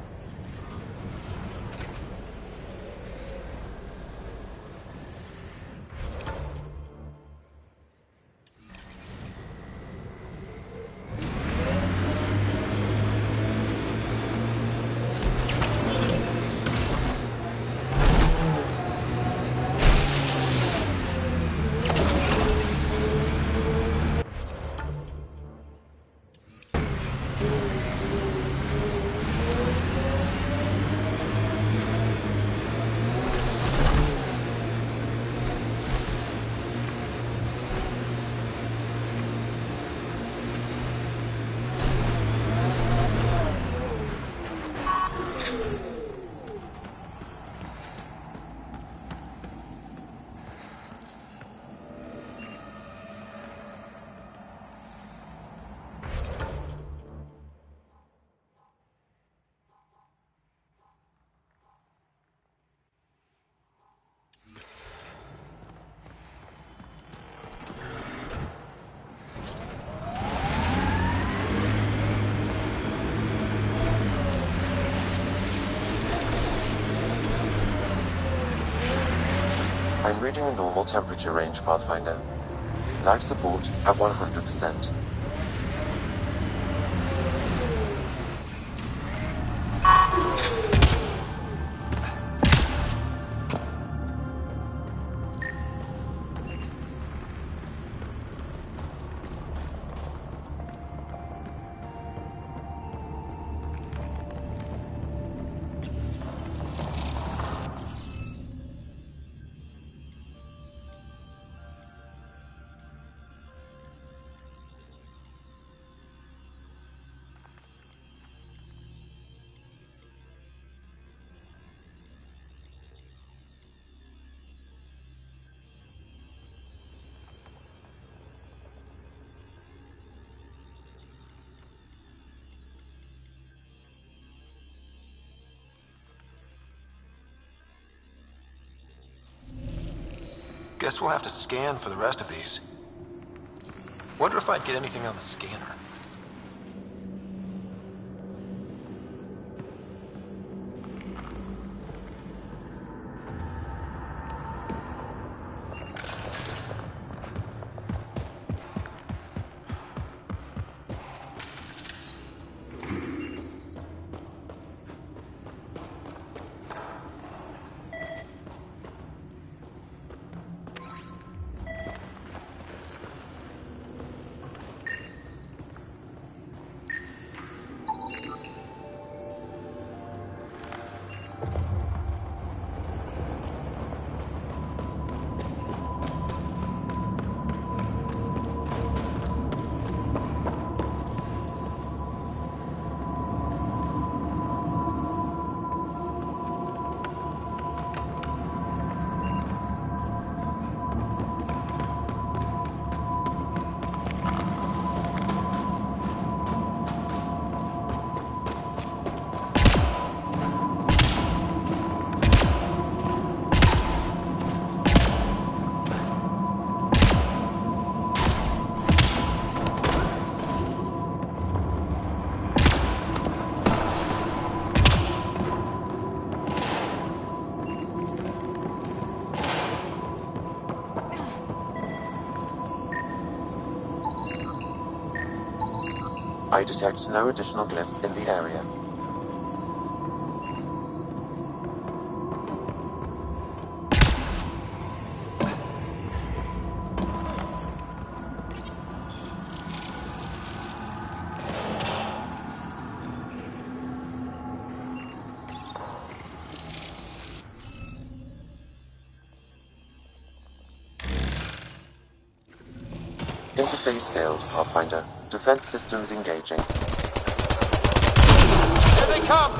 I'm reading a normal temperature range, Pathfinder. Life support at 100%. Guess we'll have to scan for the rest of these. Wonder if I'd get anything on the scanner. I detect no additional glyphs in the area. Interface failed, Pathfinder. Defense systems engaging. Here they come!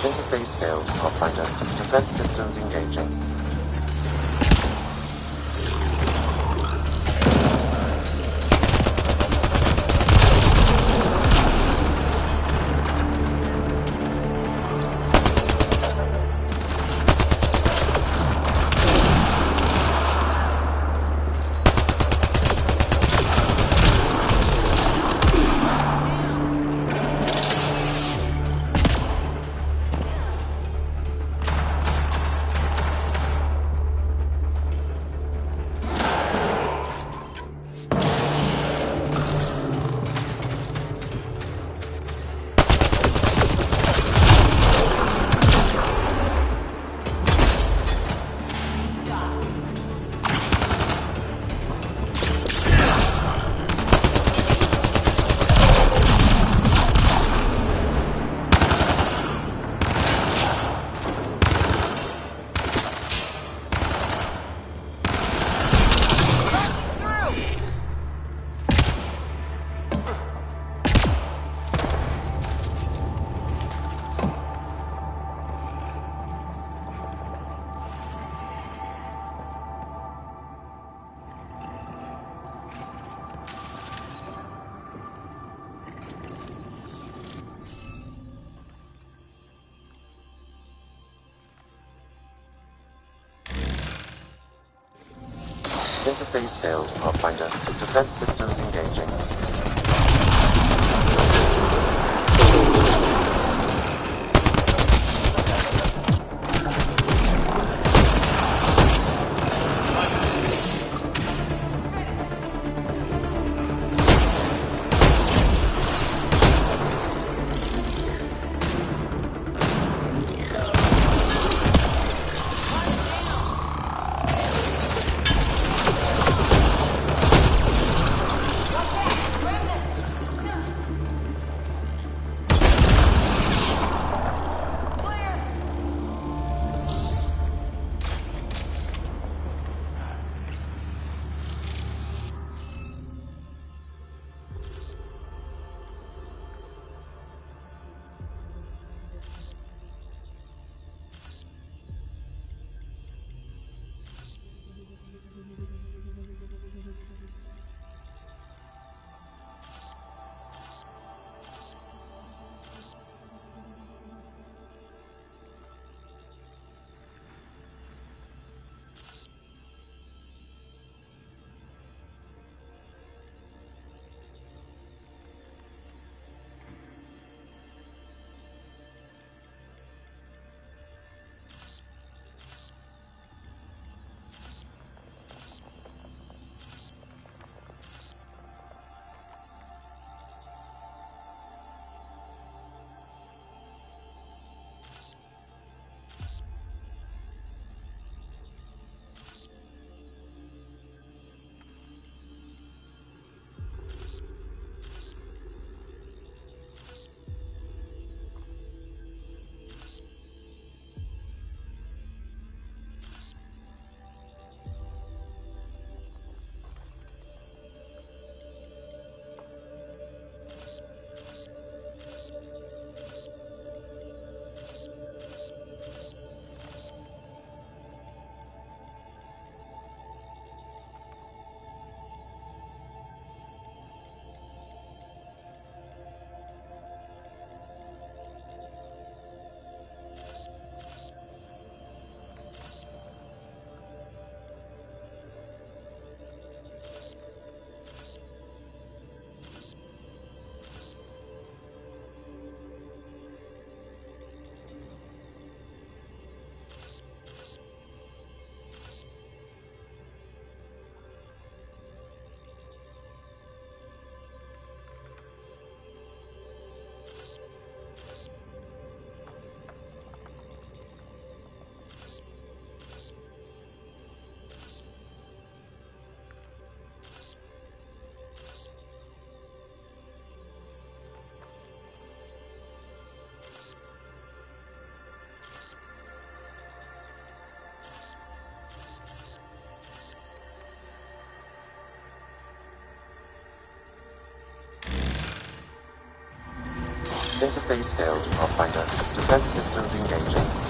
Interface failed, Pathfinder. Defense systems engaging. Interface failed, Pathfinder. Defense systems engaging. Interface failed, Pathfinder. Defense systems engaging.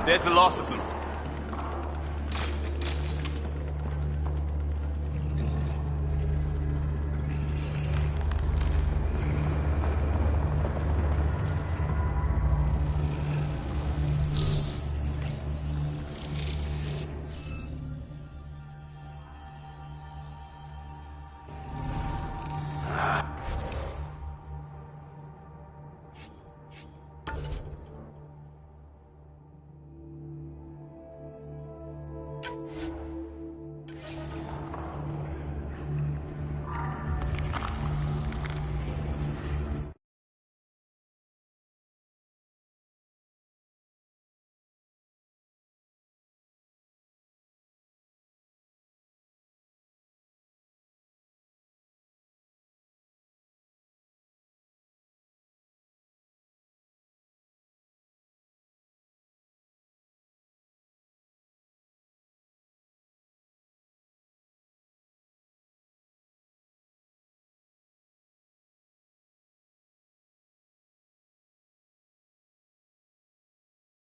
There's the last of them.